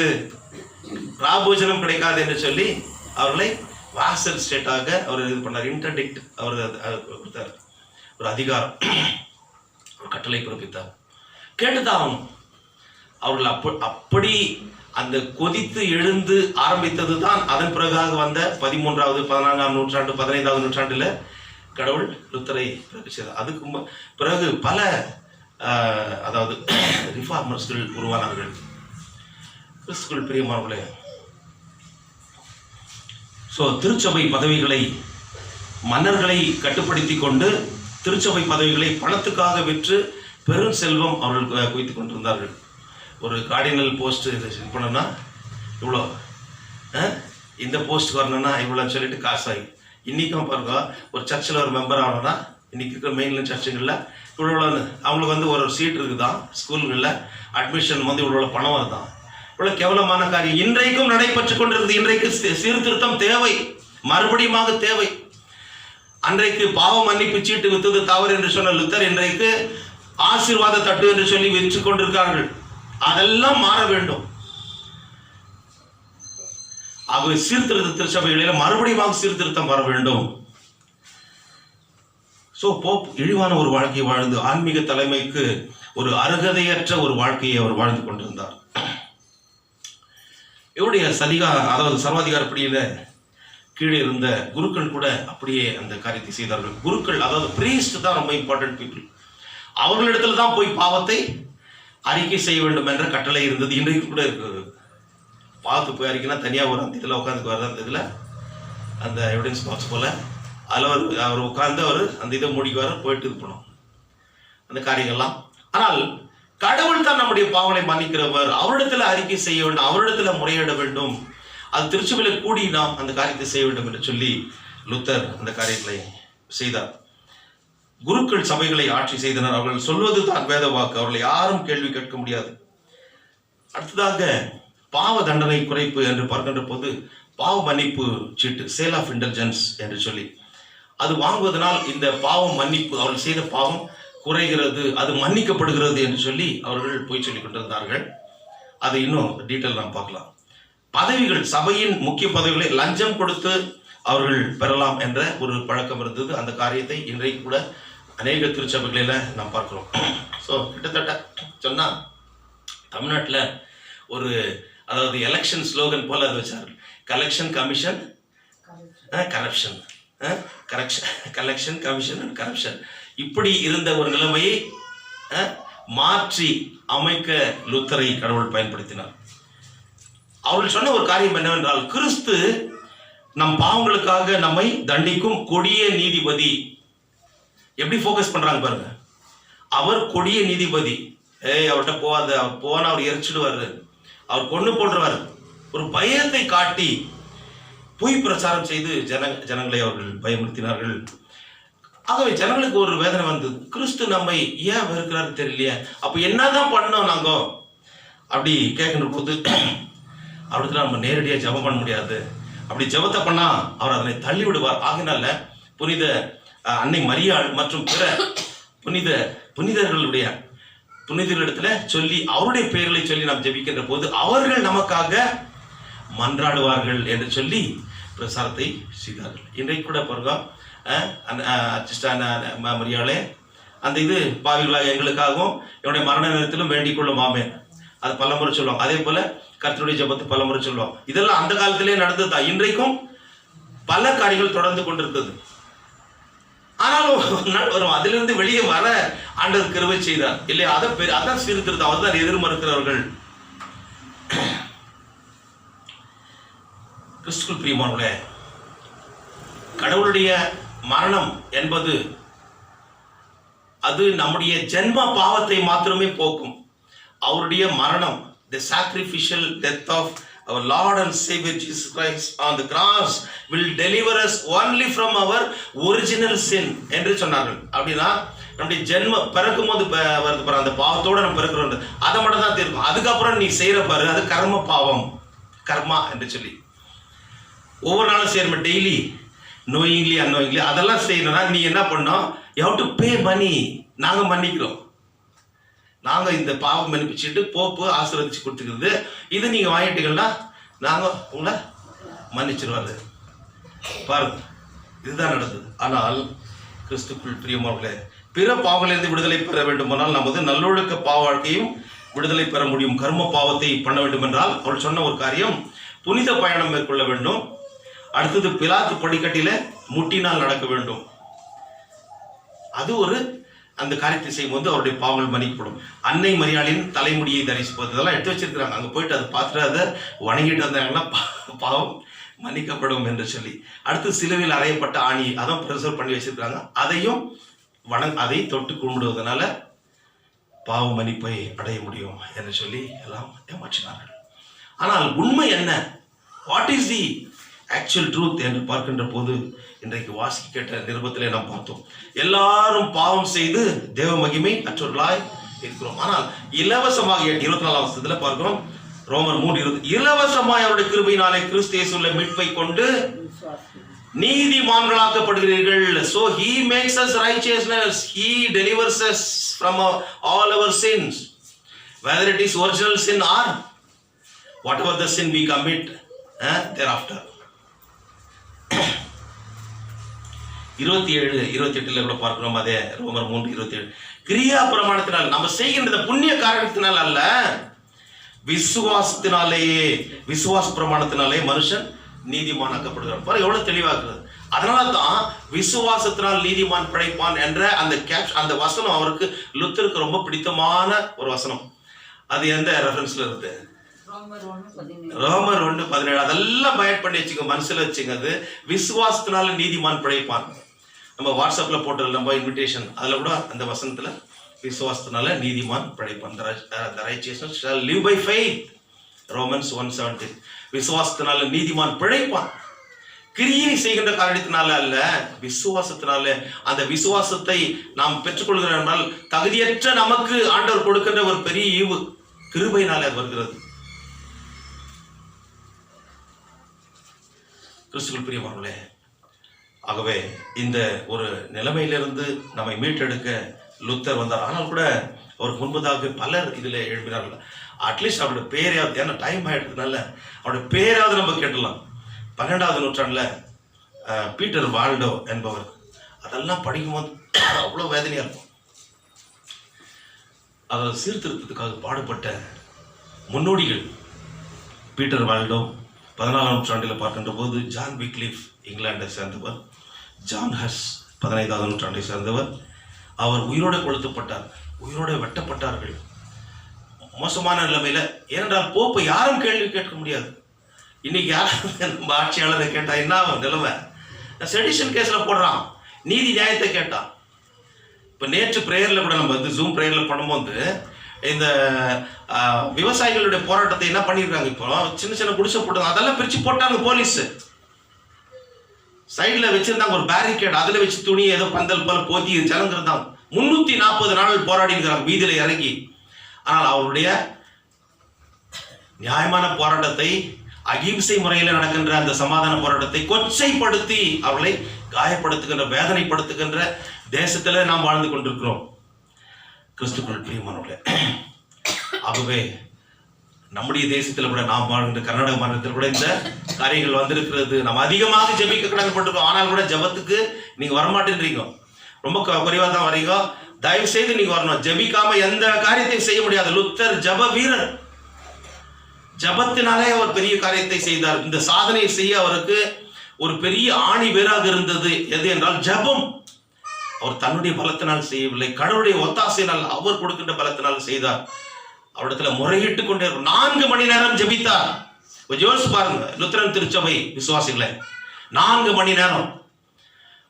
ராபோஜனம் கிடைக்காது என்று சொல்லி அவர்களை வாசல் ஸ்டேட்டாக அவர் இது பண்ணார். இன்டர்டிக்ட் அவர் கொடுத்தார், ஒரு அதிகாரம், ஒரு கட்டளை பிறப்பித்தார். கேட்டுதான் ஆகணும். அவர்கள் அப்படி அந்த கொதித்து எழுந்து ஆரம்பித்தது தான் அதன் பிறகாக வந்த 13வது 14ஆம் நூற்றாண்டு 15வது நூற்றாண்டுல கடவுள் லுத்தரை பிறப்பிச்சார். அதுக்கு பிறகு பல அதாவது ரிஃபார்மர்ஸ்கள் உருவானார்கள். கிறிஸ்துவுக்குள் பிரியமானவர்களே, திருச்சபை பதவிகளை மன்னர்களை கட்டுப்படுத்தி கொண்டு திருச்சபை பதவிகளை பணத்துக்காக விற்று பெரும் செல்வம் அவர்கள் குவித்துக் கொண்டிருந்தார்கள். ஒரு கார்டினல் போஸ்ட் இது பண்ணணும்னா இவ்வளோ, இந்த போஸ்ட் வரணும்னா இவ்வளோன்னு சொல்லிட்டு காசாகி, இன்றைக்கும் பாருங்க ஒரு சர்ச்சில் ஒரு மெம்பர் ஆகணும்னா இன்றைக்கி இருக்கிற மெயின்லைன் சர்ச்சுங்களில் இவ்வளோன்னு அவங்களுக்கு ஒரு சீட் இருக்குதான், ஸ்கூல்களில் அட்மிஷன் இவ்வளோ பணம் வருதான். இவ்வளோ கேவலமான காரியம் இன்றைக்கும் நடைபெற்று கொண்டிருக்கிறது. இன்றைக்கு சீர்திருத்தம் தேவை, மறுபடியும் தேவை. அன்றைக்கு பாவ மன்னிப்பு சீட்டு வித்தது தவறு என்று சொன்ன லுத்தர் இன்றைக்கு ஆசீர்வாத தட்டு என்று சொல்லி விற்று கொண்டிருக்கார்கள். அதெல்லாம் மாற வேண்டும். ஆகவே சீர்திருத்த திருச்சபைகளில் மறுபடியும் சீர்திருத்தம் வர வேண்டும். போப் இழிவான ஒரு வாழ்க்கையை வாழ்ந்து ஆன்மீக தலைமைக்கு ஒரு அருகதையற்ற ஒரு வாழ்க்கையை அவர் வாழ்ந்து கொண்டிருந்தார். இவருடைய அதாவது சர்வாதிகாரப்படியில கீழே இருந்த குருக்கள் கூட அப்படியே அந்த காரியத்தை செய்தார்கள். குருக்கள், அதாவது பிரீஸ்ட் தான் ரொம்ப இம்பார்ட்டன்ட் பீப்புள். அவர்களிடத்துல தான் போய் பாவத்தை அறிக்கை செய்ய வேண்டும் என்ற கட்டளை இருந்தது. இன்றைக்கு கூட இருக்குது. பாவத்தை போய் அறிக்கைனா தனியாக ஒரு அந்த இதில் உட்காந்து வர்றது, இதில் அந்த எவிடன்ஸ் பாக்ஸ் போல் அதில் அவர் உட்காந்து அந்த இதை முடிக்குவார், போயிட்டு இது பண்ணும் அந்த காரியங்கள்லாம். ஆனால் கடவுள் தான் நம்முடைய பாவனை மன்னிக்கிறவர். அவரிடத்துல அறிக்கை செய்ய வேண்டும், அவரிடத்துல முறையிட வேண்டும். அது திருச்சபையில் கூடி நாம் அந்த காரியத்தை செய்ய வேண்டும் என்று சொல்லி லுத்தர் அந்த காரியங்களை செய்தார். குருக்கள் சபைகளை ஆட்சி செய்தனர். அவர்கள் சொல்வது தான் வேத வாக்கு, அவர்களை யாரும் கேள்வி கேட்க முடியாது. அடுத்ததாக பாவ தண்டனை குறைப்பு என்று பார்க்கின்ற போது பாவ மன்னிப்பு சீட்டு, சேல் ஆஃப் இன்டெலிஜென்ஸ் என்று சொல்லி அது வாங்குவதனால் இந்த பாவம் மன்னிப்பு, அவர்கள் செய்த பாவம் குறைகிறது, அது மன்னிக்கப்படுகிறது என்று சொல்லி அவர்கள் போய் சொல்லிக் கொண்டிருந்தார்கள். அது இன்னும் டீட்டெயில் நாம் பார்க்கலாம். பதவிகள், சபையின் முக்கிய பதவிகளை லஞ்சம் கொடுத்து அவர்கள் பெறலாம் என்ற ஒரு பழக்கம் இருந்தது. அந்த காரியத்தை இன்றைக்கு கூட அநேக திருச்சபைகளில் நாம் பார்க்கிறோம். கிட்டத்தட்ட சொன்னா தமிழ்நாட்டில் ஒரு, அதாவது எலெக்ஷன் ஸ்லோகன் போல அது வச்சார்கள், collection commission corruption, collection commission and corruption. இப்படி இருந்த ஒரு நிலைமையை மாற்றி அமைக்க லுத்தரை கடவுள் பயன்படுத்தினார். அவர்கள் சொன்ன ஒரு காரியம் என்னவென்றால், கிறிஸ்து நம் பாவங்களுக்காக நம்மை தண்டிக்கும் கொடிய நீதிபதி. எப்படி ஃபோக்கஸ் பண்றாங்க பாருங்க. அவர் கொடிய நீதிபதி. அவர்கிட்ட போவாத, போனா அவர் எரிச்சிடுவாரு, அவர் கொண்டு போடுறவர். ஒரு பயத்தை காட்டி பொய் பிரச்சாரம் செய்து ஜனங்களை அவர்கள் பயமுறுத்தினார்கள். ஆகவே ஜனங்களுக்கு ஒரு வேதனை வந்தது, கிறிஸ்து நம்மை ஏன் வெறுக்கிறாரு தெரியலையே, அப்ப என்னதான் பண்ணோம் நாங்க அப்படி கேட்கின்ற போது, அவருக்கு நம்ம நேரடியாக ஜெபம் பண்ண முடியாது. அப்படி ஜெபத்தை பண்ணா அவர் அதனை தள்ளி விடுவார். ஆகினால புனித அன்னை மரியாள் மற்றும் பிற புனிதர்களிடத்துல சொல்லி அவருடைய பெயர்களை சொல்லி நாம் ஜெபிக்கின்ற போது அவர்கள் நமக்காக மன்றாடுவார்கள் என்று சொல்லி பிரசாரத்தை செய்தார்கள். இன்றைக்கு கூட பாருங்க, மரியாளே அந்த இது பாவிகளாக எங்களுக்காகவும் என்னுடைய மரண நேரத்திலும் வேண்டிக் கொள்ளும் ஆமென், அது பலமுறை சொல்லுவாங்க. அதே போல கர்த்தருடைய ஜெபத்தை பலமுறை சொல்லுவாங்க. இதெல்லாம் அந்த காலத்திலே நடந்ததுதான். இன்றைக்கும் பல காரியங்கள் தொடர்ந்து கொண்டிருக்கிறது. ஆனாலும் நாள் வரும், அதிலிருந்து வெளியே வர ஆண்டவர் கிருபை செய்தார் இல்லையா? அதான் சீர்திருத்தம். அவர் தான் எதிர்மறுக்கிறவர்கள். கிறிஸ்துவுக்குள் பிரியமானவர்களே, கடவுளுடைய மரணம் என்பது அது நம்முடைய ஜென்ம பாவத்தை மாத்திரமே போக்கும். அவருடைய மரணம், the sacrificial death of our Lord and Savior Jesus Christ on the cross will deliver us only from our original sin என்று சொன்னார்கள். அப்படின்னா நம்முடைய ஜென்ம பிறக்கும் போது வருது பாரு, அந்த பாவத்தோட நம்ம பிறக்கிறோம், அதை மட்டும் தான் தீர்க்கும். அதுக்கப்புறம் நீ செய்யற பாரு, அது கர்ம பாவம், கர்மா என்று சொல்லி ஒவ்வொரு நாளும் செய்யணும். டெய்லி நோயிங்லி அன்னோயிங்லி அதெல்லாம் செய்யணும்னா நீ என்ன பண்ணோம்? யூ ஹவ் டு பே மணி. நாங்கள் மன்னிக்கிறோம், நாங்கள் இந்த பாவம் மன்னிப்பிச்சுட்டு போப்பு ஆசீர்வதிச்சு கொடுத்துக்கிறது. இது நீங்கள் வாங்கிட்டீங்கன்னா நாங்கள் உங்களை மன்னிச்சிருவாரு. பாருங்க, இதுதான் நடந்தது. ஆனால் கிறிஸ்துக்குள் பிரியமானவர்களே, பிற பாவங்களிலிருந்து விடுதலை பெற வேண்டுமானால் நமது நல்லொழுக்க பாவ வாழ்க்கையும் விடுதலை பெற முடியும். கர்ம பாவத்தை பண்ண வேண்டும் என்றால் அவள் சொன்ன ஒரு காரியம், புனித பயணம் மேற்கொள்ள வேண்டும். அடுத்தது பிலாத்து படிக்கட்டில முட்டினால் நடக்க வேண்டும். அது ஒரு அந்த காரியத்தை செய்யும் போது அவருடைய பாவங்கள் மன்னிக்கப்படும். அன்னை மரியாளின் தலைமுடியை தரிசிப்பது, இதெல்லாம் எடுத்து வச்சிருக்கிறாங்க. அங்கே போயிட்டு அதை பார்த்துட்டு அதை வணங்கிட்டு வந்தாங்கன்னா பாவம் மன்னிக்கப்படும் என்று சொல்லி. அடுத்து சிலுவையில் அறையப்பட்ட ஆணி, அதான் ப்ரிசர்வ் பண்ணி வச்சிருக்காங்க. அதையும் அதை தொட்டு கும்பிடுவதனால பாவ மன்னிப்பை அடைய முடியும் என்று சொல்லி எல்லாம் ஏமாற்றினார்கள். ஆனால் உண்மை என்ன? What is the actual truth என்று பார்க்கின்ற போது இன்றைக்கு வாசிக்க கேட்ட நிருபத்திலே நாம் பார்த்தோம், எல்லாரும் பாவம் செய்து தேவ மகிமை அற்றவர்களாய் இருக்கிறோம். ஆனால் இலவசமாக 24ஆம் வசனத்தில் பார்க்கிறோம், ரோமர் 3:20, இலவசமாய் அவருடைய கிருபையினாலே கிறிஸ்து இயேசுவுள்ள மீட்பை கொண்டு நீதிமான்களாக்கப்படுகிறீர்கள். So he makes us righteousness, he delivers us from all our sins, whether it is original sin or whatever the sin we commit thereafter. 27-28 கூட பார்க்கிறோம். அதே ரோமர் 3:27, கிரியா பிரமாணத்தினால் நம்ம செய்கின்ற புண்ணிய காரணத்தினால் அல்ல, விசுவாசத்தினாலேயே, விசுவாச பிரமாணத்தினாலே மனுஷன் நீதிமானாக்கப்படுகிறான். பாரு எவ்வளவு தெளிவாக்குறது. அதனால தான் விசுவாசத்தினால் நீதிமான் பிழைப்பான் என்ற அந்த வசனம் அவருக்கு லுத்தருக்கு ரொம்ப பிடித்தமான ஒரு வசனம். அது எந்த ரெஃபரன்ஸ்ல இருக்கு? ரோமர் 1:17. அதெல்லாம் பயட் பண்ணி வச்சுங்க, மனசுல வச்சுங்க. அது விசுவாசத்தினால நீதிமான் பிழைப்பான். நம்ம வாட்ஸ்அப்ல போட்டு நம்ம இன்விடேஷன், அதுல கூட அந்த வசனத்துல விசுவாசத்தினால நீதிமான் பிழைப்பான். The righteous shall live by faith. Romans 1:17. விசுவாசத்தினால நீதிமான் பிழைப்பான். கிரியை செய்கின்ற காரணத்தினால அல்ல, விசுவாசத்தினால. அந்த விசுவாசத்தை நாம் பெற்றுக்கொள்கிறோம். தகுதியற்ற நமக்கு ஆண்டவர் கொடுக்கின்ற ஒரு பெரிய ஈவு, கிருபையினால அது வருகிறது. கிறிஸ்துவுக்குள் பிரியமானவர்களே, ஆகவே இந்த ஒரு நிலைமையிலிருந்து நம்மை மீட்டெடுக்க லுத்தர் வந்தார். ஆனால் கூட அவருக்கு முன்பதாக பலர் இதில் எழுப்பினார்கள். அட்லீஸ்ட் அவருடைய பேரையாவது, ஏன்னா டைம் ஆகிடுறதுனால அவருடைய பேராவது நம்ம கேட்டலாம். 12ஆம் நூற்றாண்டில் பீட்டர் வால்டோ என்பவர், அதெல்லாம் படிக்கும்போது அவ்வளோ வேதனையாக இருக்கும். அதை சீர்திருத்தத்துக்காக பாடுபட்ட முன்னோடிகள் பீட்டர் வால்டோ. 14ஆம் நூற்றாண்டில் பார்க்கின்ற போது ஜான் விக்லிஃப் இங்கிலாண்டை சேர்ந்தவர், ஜான் ஹஸ் 15ஆம் நூற்றாண்டை சேர்ந்தவர். அவர் உயிரோடு கொளுத்தப்பட்டார், உயிரோடு வெட்டப்பட்டார்கள். மோசமான நிலைமையில். ஏனென்றால் போப்பை யாரும் கேள்வி கேட்க முடியாது. இன்னைக்கு யாரும் நம்ம ஆட்சியாளரை கேட்டா என்ன நிலைமை? செடிஷன் கேஸ்ல போடுறான், நீதி நியாயத்தை கேட்டான். இப்போ நேற்று ப்ரேயரில் கூட நம்ம ஜூம் ப்ரேயரில் பண்ணும்போது இந்த விவசாயிகளுடைய போராட்டத்தை என்ன பண்ணியிருக்காங்க, இப்போ சின்ன சின்ன குடிசை போட்டாங்க, அதெல்லாம் பிரித்து போட்டாங்க. போலீஸ் சைடில் வச்சிருந்தாங்க ஒரு பேரிகேட், அதில் வச்சு துணி ஏதோ பந்தல் போல போத்தி ஜனங்கிறதாங்க. 340 நாள் போராடி இருக்கிறாங்க வீதியில் இறங்கி. ஆனால் அவருடைய நியாயமான போராட்டத்தை, அகிம்சை முறையில் நடக்கின்ற அந்த சமாதான போராட்டத்தை கொச்சைப்படுத்தி அவர்களை காயப்படுத்துகின்ற, வேதனைப்படுத்துகின்ற தேசத்தில் நாம் வாழ்ந்து கொண்டிருக்கிறோம். கிறிஸ்துக்குள் பிரியமானவர்களே, ஆகவே நம்முடைய தேசத்தில் கூட, நாம் வாழ்கின்ற கர்நாடக மாநிலத்தில் கூட இந்த காரியங்கள் வந்திருக்கிறது. நம்ம அதிகமாக ஜெபிக்க கடமைப்பட்டிருக்கோம். ஆனால் கூட ஜெபத்துக்கு நீங்க வரமாட்டேன்றீங்க, ரொம்ப குறைவாக தான் வரீங்க. தயவு செய்து நீங்க வரணும். ஜெபிக்காம எந்த காரியத்தையும் செய்ய முடியாது. லுத்தர் ஜெப வீரர், ஜெபத்தினாலே அவர் பெரிய காரியத்தை செய்தார். இந்த சாதனையை செய்ய அவருக்கு ஒரு பெரிய ஆணி வேறாக இருந்தது. எது என்றால் ஜெபம். அவர் தன்னுடைய பலத்தினால் செய்யவில்லை, கடவுளுடைய ஒத்தாசையினால், அவர் கொடுக்கின்ற பலத்தினால் செய்தார். அவரிடத்துல முறையிட்டு கொண்டே 4 மணி நேரம் ஜெபித்தார். யோசிச்சு பாருங்க, லுத்தரன் திருச்சபை விசுவாசிகளை 4 மணி நேரம்.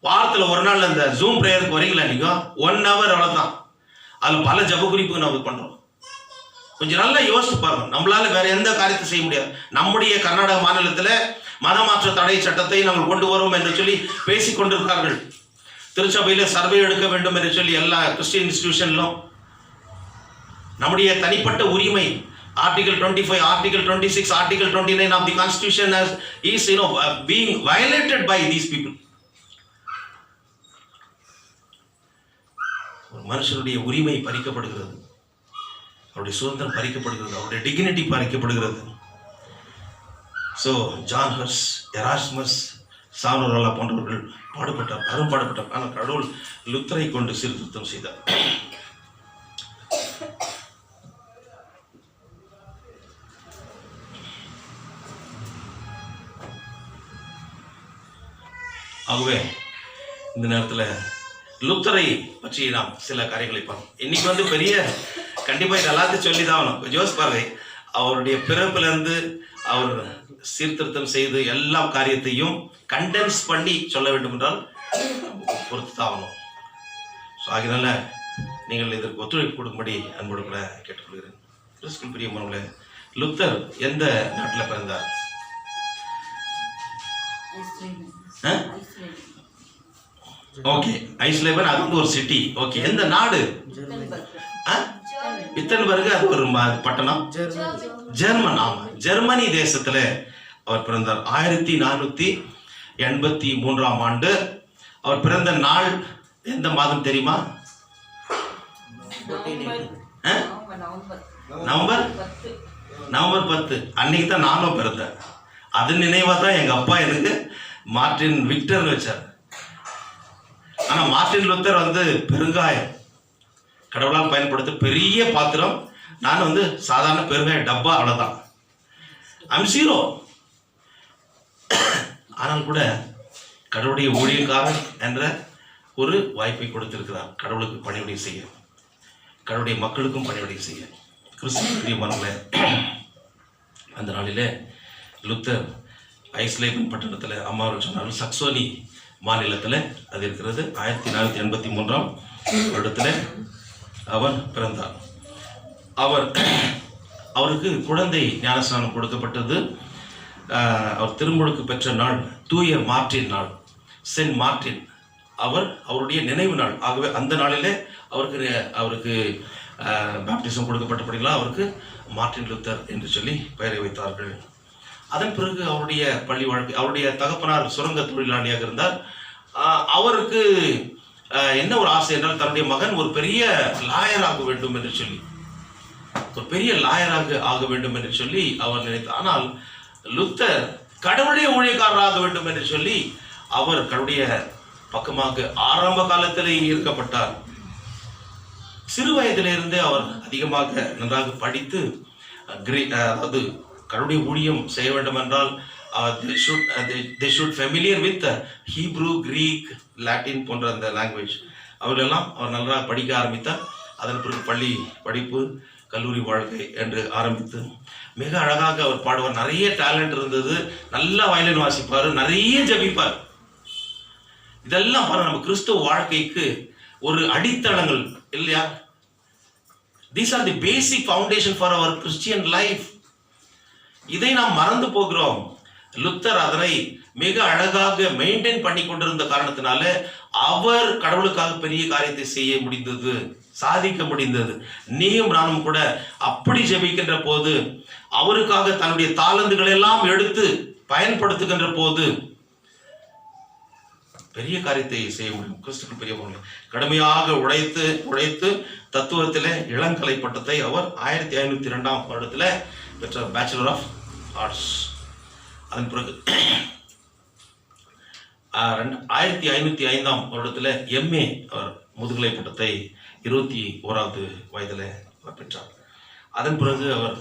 வாரத்தில் ஒரு நாள் அந்த ஜூம் பிரேயருக்கு வரீங்களா நீங்க, 1 hour அவ்வளவுதான். அதுல பல ஜெப குறிப்பு நம்ம பண்றோம். கொஞ்சம் நல்லா யோசிச்சு பாருங்க. நம்மளால வேற எந்த காரியத்தை செய்ய முடியாது. நம்முடைய கர்நாடக மாநிலத்தில் மதமாற்ற தடை சட்டத்தை நாங்கள் கொண்டு வரோம் என்று சொல்லி பேசிக் கொண்டிருக்கார்கள். திருச்சபையில சர்வே எடுக்க வேண்டும் என்று சொல்லி எல்லா கிறிஸ்டியன் இன்ஸ்டிடியூஷன்லும் நம்முடைய தனிப்பட்ட உரிமை article 25, article 26, article 29 of the constitution is being violated by these people. ஒரு மனுஷனுடைய உரிமை பறிக்கப்படுகிறது, அவருடைய சுதந்திரம் பறிக்கப்படுகிறது, அவருடைய டிக்னிட்டி பறிக்கப்படுகிறது. So John Hus, Erasmus, Savonarola போன்றவர்கள் பாடுபட்டார், அரும்பாடுபட்டார். ஆனால் கடவுள் லுத்தரை கொண்டு சீர்திருத்தம் செய்தார். ஆகவே இந்த நேரத்தில் லுத்தரை பற்றி நாம் சில காரியங்களை பார்ப்போம். இன்னைக்கு பெரிய கண்டிப்பாக இது எல்லாத்தையும் சொல்லி தான் ஆகணும். ஜோஸ் பாருங்க, அவருடைய பிறப்பிலிருந்து அவர் சீர்திருத்தம் செய்து எல்லா காரியத்தையும் கண்டென்ஸ் பண்ணி சொல்ல வேண்டும் என்றால் பொறுத்து தான் ஆகணும். ஸோ அதனால நீங்கள் இதற்கு ஒத்துழைப்பு கொடுக்கும்படி அன்போடு கூட கேட்டுக்கொள்கிறேன். கிறிஸ்துவின் பிரியமானவர்களே, லுத்தர் எந்த நாட்டில் பிறந்தார்? ஓகே, ஐஸ்லேபன், அது ஒரு சிட்டி. ஓகே, எந்த நாடு? வித்தன்பர்க், அது ஒரு பட்டணம், ஜெர்மன். ஆமா, ஜெர்மனி தேசத்துல அவர் பிறந்தார். 1483 ஆண்டு. அவர் பிறந்த நாள் எந்த மாதம் தெரியுமா? நவம்பர் 10. அன்னைக்கு தான் நானும் பிறந்தேன். அது நினைவா தான் எங்க அப்பா எனக்கு மார்ட்டின் விக்டர்னு வச்சார். ஆனா மார்ட்டின் லுத்தர் பெருங்காயம் கடவுளால் பயன்படுத்த பெரிய பாத்திரம். நான் சாதாரண பெருங்காய டப்பா, அவ்வளவுதான். I'm zero. ஆனால் கூட கடவுளுடைய ஊழியக்காரன் என்ற ஒரு வாய்ப்பை கொடுத்திருக்கிறார். கடவுளுக்கு பணிவிடை செய்ய, கடவுளுடைய மக்களுக்கும் பணிவிடை செய்ய. கிறிஸ்துவின் பிரியமானவர்களே, அந்த நாளிலே லுத்தர் ஐஸ்லேபன் பட்டணத்தில், அம்மாவர் சொன்னாலும் சக்சோனி மாநிலத்தில் அது இருக்கிறது. 1483 வருடத்தில் அவர் பிறந்தார். அவருக்கு குழந்தை ஞானஸ்நானம் கொடுக்கப்பட்டது. அவர் திருமுழுக்கு பெற்ற நாள் தூய மார்ட்டின் நாள், சென்ட் மார்ட்டின். அவருடைய நினைவு நாள். ஆகவே அந்த நாளிலே அவருக்கு பாப்டிசம் கொடுக்கப்பட்டபடிலாம் அவருக்கு மார்ட்டின் லுத்தர் என்று சொல்லி பெயரை வைத்தார்கள். அதன் பிறகு அவருடைய பள்ளி வாழ்க்கை, அவருடைய தகப்பனார் சுரங்க தொழிலாளியாக இருந்தார். அவருக்கு என்ன ஒரு ஆசை என்றால், தன்னுடைய மகன் ஒரு பெரிய லாயர் ஆக வேண்டும் என்று சொல்லி, ஒரு பெரிய லாயராக ஆக வேண்டும் என்று சொல்லி அவர் நினைத்தார். ஆனால் லுத்தர் கடவுளுடைய ஊழியக்காரராக வேண்டும் என்று சொல்லி அவர் கடவுளுடைய பக்கமாக ஆரம்ப காலத்திலே ஈர்க்கப்பட்டார். சிறு வயதிலிருந்தே அவர் அதிகமாக நன்றாக படித்து, அதாவது கடவுளுடைய ஊழியம் செய்ய வேண்டும் என்றால் they should familiar with Hebrew, Greek, Latin போன்ற அந்த லாங்குவேஜ் அவர்களெல்லாம் அவர் நன்றாக படிக்க ஆரம்பித்தார். அதன் பிறகு பள்ளி படிப்பு, கல்லூரி வாழ்க்கை என்று ஆரம்பித்து மிக அழகாக அவர் பாடுவார். நிறைய டேலண்ட் இருந்தது. நல்லா வயலின் வாசிப்பார், நிறைய ஜபிப்பார். இதெல்லாம் பாருங்க, நம்ம கிறிஸ்துவ வாழ்க்கைக்கு ஒரு அடித்தளங்கள் இல்லையா? These are the basic foundation for our Christian life. இதை நாம் மறந்து போகிறோம். லுத்தர் அதனை மிக அழகாக மெயின்டைன் பண்ணி கொண்டிருந்த காரணத்தினால அவர் கடவுளுக்காக பெரிய காரியத்தை செய்ய முடிந்தது, சாதிக்க முடிந்தது. நீயும் நானும் கூட அப்படி ஜெபிக்கின்ற போது, அவருக்காக தன்னுடைய தாளந்துகள் எல்லாம் எடுத்து பயன்படுத்துகின்ற போது பெரிய காரியத்தை செய்ய முடியும். கிறிஸ்துவுக்கு பெரிய கடுமையாக உழைத்து தத்துவத்திலே இளங்கலை பட்டத்தை அவர் 1502 வருடத்தில் பெற்ற, பேச்சுலர் ஆஃப் ஆர்ட்ஸ். அதன் பிறகு 1505 வருடத்தில் எம்ஏ அவர் முதுகலை பட்டத்தை 21வது வயதில் பெற்றார். அதன் பிறகு அவர்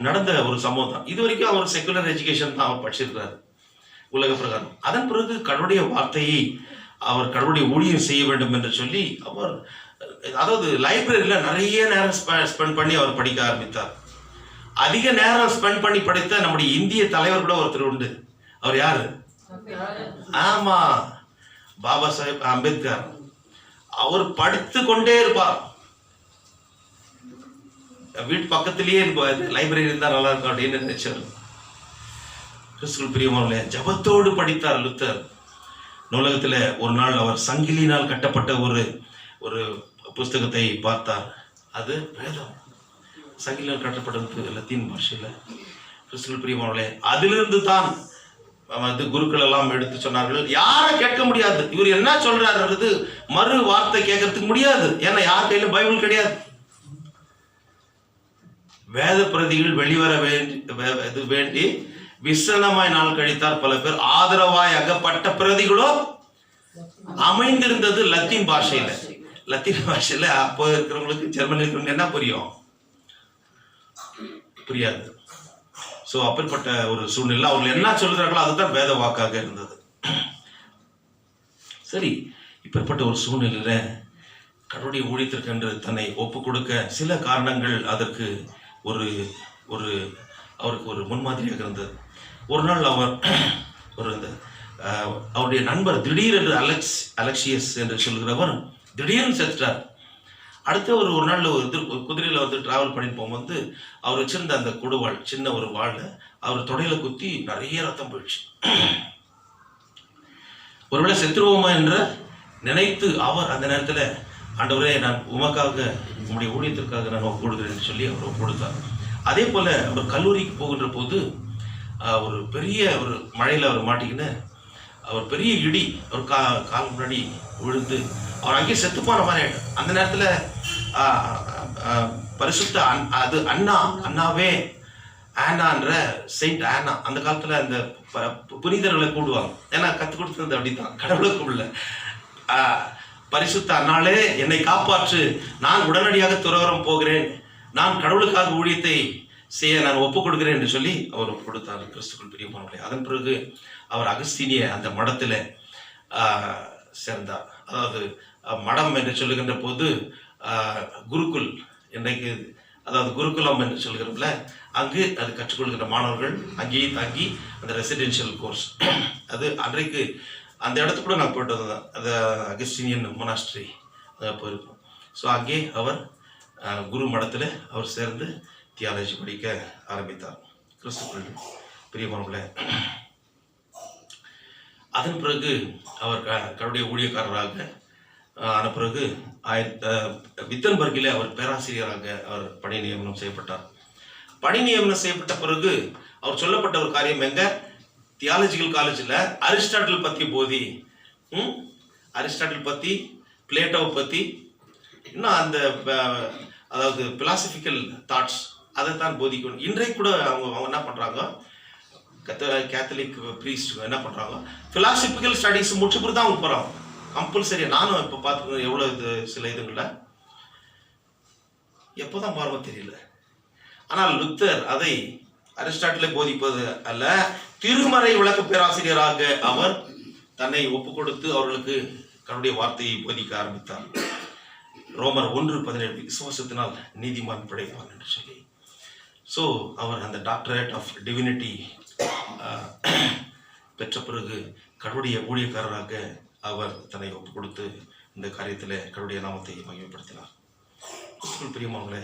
நடந்த ஒரு சம்பவம் தான், இது வரைக்கும் அவர் செக்குலர் எஜுகேஷன் தான் அவர் படிச்சிருக்கிறார் உலக பிரகாரம். அதன் பிறகு கடவுளுடைய வார்த்தையை அவர் கடவுளுடைய ஊழியம் செய்ய வேண்டும் என்று சொல்லி அவர், அதாவது லைப்ரரியில் நிறைய நேரம் ஸ்பெண்ட் பண்ணி அவர் படிக்க ஆரம்பித்தார். அதிக நேரம் ஸ்பெண்ட் பண்ணி படித்த நம்முடைய இந்திய தலைவர் கூட ஒருத்தர் உண்டு. அவர் யாரு? ஆமா, பாபா சாஹேப் அம்பேத்கர். அவர் படித்து கொண்டே இருப்பார், வீட்டு பக்கத்திலேயே இருப்பார். லைப்ரரி இருந்தால் நல்லா இருக்கும் அப்படின்னு நினைச்சார். கிறிஸ்துவுக்குள் பிரியமானவர்களே, ஜபத்தோடு படித்தார் லுத்தர். நூலகத்தில் ஒரு நாள் அவர் சங்கிலினால் கட்டப்பட்ட ஒரு புஸ்தகத்தை பார்த்தார். அது வேதம், சங்கிலினால் கட்டப்பட்டது லத்தீன் பாஷையில். கிறிஸ்துவுக்குள் பிரியமானவர்களே, அதிலிருந்து தான் குருக்கள் எல்லாம் எடுத்து சொன்னார்கள். யாரை கேட்க முடியாது, இவர் என்ன சொல்றாரு மறு வார்த்தை கேட்கறதுக்கு முடியாது. ஏன்னா யார் கையிலும் பைபிள் கிடையாது. வேத பிரதிகள் வெளிவர வேண்டி விசனமாய் நாள் கழித்தார் பல பேர். ஆதரவாய் அகப்பட்ட பிரதிகளோ அமைந்திருந்தது லத்தீன் பாஷையில. லத்தீன் பாஷையில அப்போ இருக்கிறவங்களுக்கு, ஜெர்மனியில் இருக்கிறவங்க என்ன புரியும்? புரியாது. ஸோ அப்படிப்பட்ட ஒரு சூழ்நிலை, அவர்கள் என்ன சொல்கிறார்களோ அதுதான் வேத வாக்காக இருந்தது. சரி, இப்படிப்பட்ட ஒரு சூழ்நிலையில கடவுளுடைய ஊழியத்திற்கென்று தன்னை ஒப்பு கொடுக்க சில காரணங்கள் அதற்கு அவருக்கு ஒரு முன்மாதிரியாக இருந்தது. ஒரு நாள் அவர் அவருடைய நண்பர் திடீரென்று அலெக்சியஸ் என்று சொல்கிறவர் திடீர்னு செத்துட்டார். அடுத்த ஒரு நாள் குதிரையில் டிராவல் பண்ணிட்டு போகும்போது அவர் வச்சிருந்த அந்த கொடுவாள், சின்ன ஒரு வாழை அவர் தொடையில குத்தி நிறைய ரத்தம் போயிடுச்சு. ஒருவேளை செத்துருவோமா என்று நினைத்து அவர் அந்த நேரத்தில், ஆண்டவரே நான் உமக்காக உங்களுடைய ஊழியத்திற்காக நான் ஒப்பு கொடுக்குறேன்னு சொல்லி அவர் ஒப்பு கொடுத்தார். அதே போல அவர் கல்லூரிக்கு போகின்ற போது ஒரு பெரிய ஒரு மழையில் அவர் மாட்டிக்கின்னு அவர் பெரிய இடி அவர் கால் முன்னாடி விழுந்து அவர் அங்கேயே செத்துப்பான மாதிரி ஆயிடும். அந்த நேரத்தில் பரிசுத்த அது அண்ணாவே ஆனான்ற செயின்ட் ஆனா, அந்த காலத்தில் அந்த புனிதர்களை கூடுவாங்க. ஏன்னா கற்றுக் கொடுத்தது அப்படித்தான், கடவுளுக்கு உள்ள பரிசுத்த அண்ணாளே என்னை காப்பாற்று, நான் உடனடியாக துறவரம் போகிறேன், நான் கடவுளுக்காக ஊழியத்தை செய்ய நான் ஒப்புக் கொடுக்கிறேன் என்று சொல்லி அவர் ஒப்பு கொடுத்தார். கிறிஸ்துக்குள் பிரியமானவர்களே, அதன் பிறகு அவர் அகஸ்தீனிய அந்த மடத்தில் சேர்ந்தார். அதாவது மடம் என்று சொல்லுகின்ற போது குருகுல், இன்றைக்கு அதாவது குருகுலம் என்று சொல்கிறோம்ல, அங்கு அது கற்றுக்கொள்கின்ற மாணவர்கள் அங்கேயே தாங்கி அந்த ரெசிடென்ஷியல் கோர்ஸ், அது அன்றைக்கு அந்த இடத்துக்கு கூட நான் போயிட்டு வந்தேன், அந்த அகஸ்டீனியன் மொனாஸ்ட்ரி போயிருக்கோம். ஸோ அங்கே அவர் குரு மடத்தில் அவர் சேர்ந்து தியாலஜி படிக்க ஆரம்பித்தார். கிறிஸ்துக்குள் பிரியமானவர்களே, அதன் பிறகு அவர் கடவுளுடைய ஊழியக்காரராக ஆன பிறகு வித்தன்பர்கிலே அவர் பேராசிரியராக அவர் பணி நியமனம் செய்யப்பட்டார். பணி நியமனம் செய்யப்பட்ட பிறகு அவர் சொல்லப்பட்ட ஒரு காரியம் எங்க, தியாலஜிக்கல் காலேஜில் அரிஸ்டாட்டில் பற்றி போதி, அரிஸ்டாட்டில் பற்றி, பிளேட்டோவை பற்றி, இன்னும் அந்த அதாவது பிலாசபிக்கல் தாட்ஸ் அதைத்தான் போதிக்கணும். இன்றைக்கு கூட அவங்க என்ன பண்ணுறாங்க, கேத்தலிக் ப்ரீஸ்ட் என்ன பண்ணுறாங்க, பிலாசபிக்கல் ஸ்டடீஸ் முடிச்சுப்புறம் தான் அவங்க போகிறாங்க கம்பல்சரி. நானும் இப்போ பார்த்துக்கணும் எவ்வளோ சில இதுங்களில் எப்போ தான் மாறுமோ தெரியல. ஆனால் லுத்தர் அதை அரிஸ்டாட்டிலை போதிப்பது அல்ல, திருமறை விளக்க பேராசிரியராக அவர் தன்னை ஒப்பு கொடுத்து அவர்களுக்கு கடவுளுடைய வார்த்தையை போதிக்க ஆரம்பித்தார். ரோமர் 1:17 விசுவாசத்தினால் நீதிமான் பிழைப்பான் என்று சொல்லி. ஸோ அவர் அந்த டாக்டரேட் ஆஃப் டிவினிட்டி பெற்ற பிறகு கடவுளுடைய ஊழியக்காரராக அவர் தன்னை ஒப்பு கொடுத்து இந்த காரியத்தில் கடவுளுடைய நாமத்தை மகிமைப்படுத்தினார். பிரியமானவர்களே,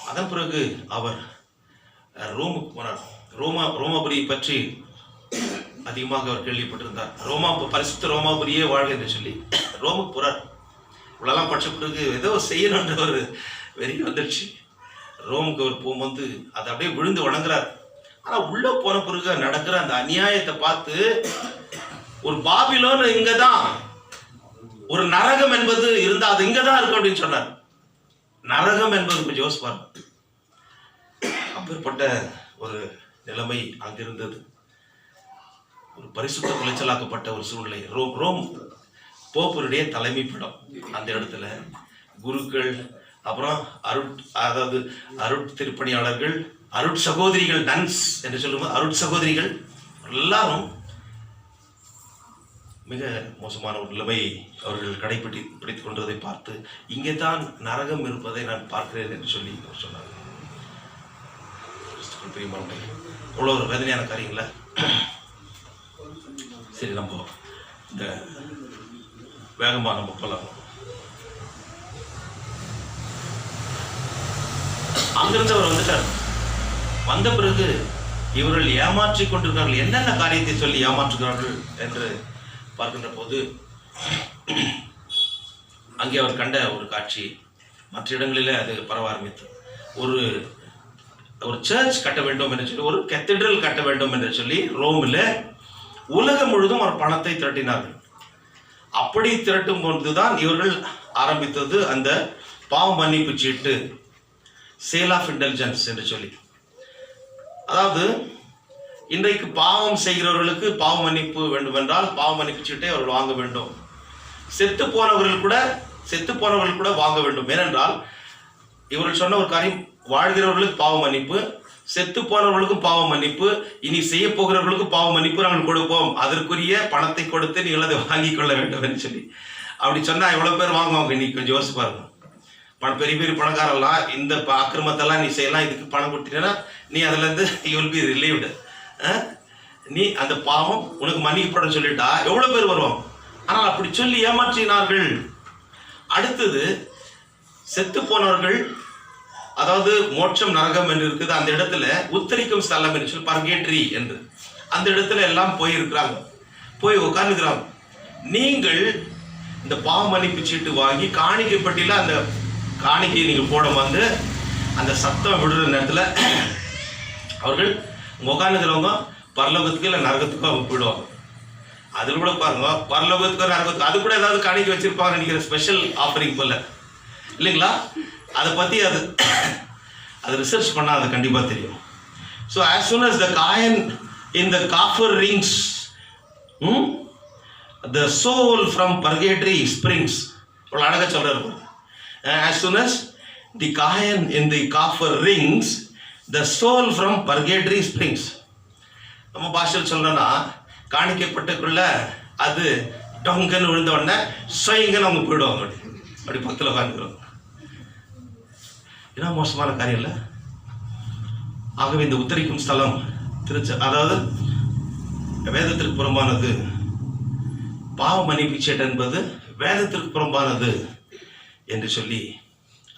அதன் பிறகு அவர் ரோமுக்கு போனார். ரோமாபுரியை பற்றி அதிகமாக அவர் கேள்விப்பட்டிருந்தார். பரிசுத்த ரோமாபுரியே வாழ்க என்று சொல்லி ரோமுக்கு போறார். இவ்வளோலாம் படிச்ச பிறகு ஏதோ செய்யணுன்ற ஒரு வெறி வந்துடுச்சு. ரோமுக்கு அவர் போகும்போது அதை அப்படியே விழுந்து வணங்குறார். ஆனால் உள்ளே போன பிறகு நடக்கிற அந்த அநியாயத்தை பார்த்து, ஒரு பாபிலோன் இங்கதான், ஒரு நரகம் என்பது இருந்தா அது இங்கதான் இருக்கு அப்படின்னு சொன்னார். நரகம் என்பது கொஞ்சம் யோசிப்பார். அப்பேற்பட்ட ஒரு நிலைமை அங்கிருந்தது. ஒரு பரிசுத்த குலைச்சலாக்கப்பட்ட ஒரு சூழ்நிலை. ரோம் போப்பருடைய தலைமைப்படம். அந்த இடத்துல குருக்கள், அப்புறம் அருட் திருப்பணியாளர்கள், அருட் சகோதரிகள், நன்ஸ் என்று சொல்லும்போது அருட் சகோதரிகள் எல்லாரும் மிக மோசமான ஒரு நிலைமையை அவர்கள் பிடித்துக் கொண்டதை பார்த்து, இங்கே தான் நரகம் இருப்பதை நான் பார்க்கிறேன் என்று சொல்லி அவர் சொன்னார். அவ்வளோ ஒரு வேதனையான காரியங்கள. சரி, நம்ம இந்த வேகமாக நம்ம போகலாம். அங்கிருந்து அவர் வந்துட்டார். வந்த பிறகு இவர்கள் ஏமாற்றிக் கொண்டிருக்கிறார்கள். என்னென்ன காரியத்தை சொல்லி ஏமாற்றுகிறார்கள் என்று பார்க்கின்ற போது, அங்கே அவர் கண்ட ஒரு காட்சி மற்ற இடங்களிலே அது பரவ ஆரம்பித்தது. ஒரு சர்ச் கட்ட வேண்டும் என்று சொல்லி, ஒரு கேத்தட்ரல் கட்ட வேண்டும் என்று சொல்லி ரோமில் உலகம் முழுதும் அவர் பணத்தை திரட்டினார்கள். அப்படி திரட்டும் பொழுதுதான் இவர்கள் ஆரம்பித்தது அந்த பாவ மன்னிப்பு சீட்டு, சேல் ஆஃப் இன்டெலிஜென்ஸ் என்று சொல்லி. அதாவது இன்றைக்கு பாவம் செய்கிறவர்களுக்கு பாவ மன்னிப்பு வேண்டும் என்றால் பாவ மன்னிப்பு சீட்டை அவர்கள் வாங்க வேண்டும். செத்து போனவர்கள் கூட வாங்க வேண்டும். ஏனென்றால் இவர்கள் சொன்ன ஒரு காரியம், வாழ்கிறவர்களுக்கு பாவ மன்னிப்பு, செத்து போனவர்களுக்கும் பாவ மன்னிப்பு, இனி செய்ய போகிறவர்களுக்கும் பாவ மன்னிப்பு நாங்கள் கொடுப்போம், அதற்குரிய பணத்தை கொடுத்து நீங்கள் அதை வாங்கிக் கொள்ள வேண்டும் என்று சொல்லி. அப்படி சொன்னா எவ்வளவு பேர் வாங்குவாங்க? இன்னைக்கு கொஞ்சம் யோசிச்சு பாருங்க. பெரிய பெரிய பணக்காரெல்லாம் இந்த அக்கிரமத்தெல்லாம் நீ செய்யலாம், இதுக்கு பணம் கொடுத்தீங்கன்னா நீ அதுல இருந்து யூ வில் பி ரிலீவ்டு, நீ அந்த பாவம் உனக்கு மன்னிக்கப்படும் சொல்லிட்டா எவ்வளவு பேர் வருவோம். ஆனால் அப்படி சொல்லி ஏமாற்றினார்கள். அடுத்தது செத்து போனவர்கள், அதாவது மோட்சம் நரகம் என்று இருக்குது, அந்த இடத்துல உத்தரிக்கும் ஸ்தலம் என்று சொல்லி பர்கேட்ரி என்று அந்த இடத்துல எல்லாம் போயிருக்கிறாங்க, போய் உட்கார்ந்துக்கிறாங்க. நீங்கள் இந்த பாவ மன்னிப்பு சீட்டு வாங்கி காணிக்கப்பட்டில அந்த காணிக்கையை நீங்கள் போடும் வந்து அந்த சத்தம் விடுற நேரத்தில் அவர்கள் உட்காந்துக்கிறவங்க பரலோகத்துக்கு இல்லை நரகத்துக்கும் அவங்க போயிடுவாங்க. அதில் கூட பாருங்க, பரலோகத்துக்கோ நரகத்துக்கு அது கூட ஏதாவது காணிக்கை வச்சிருப்பாங்க நினைக்கிற, ஸ்பெஷல் ஆஃபரிங் போல இல்லைங்களா? அதை பற்றி அது ரிசர்ச் பண்ணால் அது கண்டிப்பாக தெரியும். So as soon as the coin in the coffer rings, the soul from purgatory springs. இவ்வளோ அழகாக சொல்கிறார். As soon as the coin in the coffer rings, the soul from purgatory springs. நம்ம பாஷையில் சொல்லணும்னா, காணிக்கப்பட்டுக்குள்ள அது டொங்கன்னு விழுந்த உடனே சொயங்கன்னு அவங்க போயிடுவாங்க. அப்படி பக்கத்தில் உட்காந்துக்கிறோம். ஏன்னா மோசமான காரியம் இல்லை. ஆகவே இந்த உத்தரிக்கும் ஸ்தலம் அதாவது வேதத்திற்கு புறம்பானது, பாவ மன்னிப்பு சீட்டு என்பது வேதத்திற்கு புறம்பானது என்று சொல்லி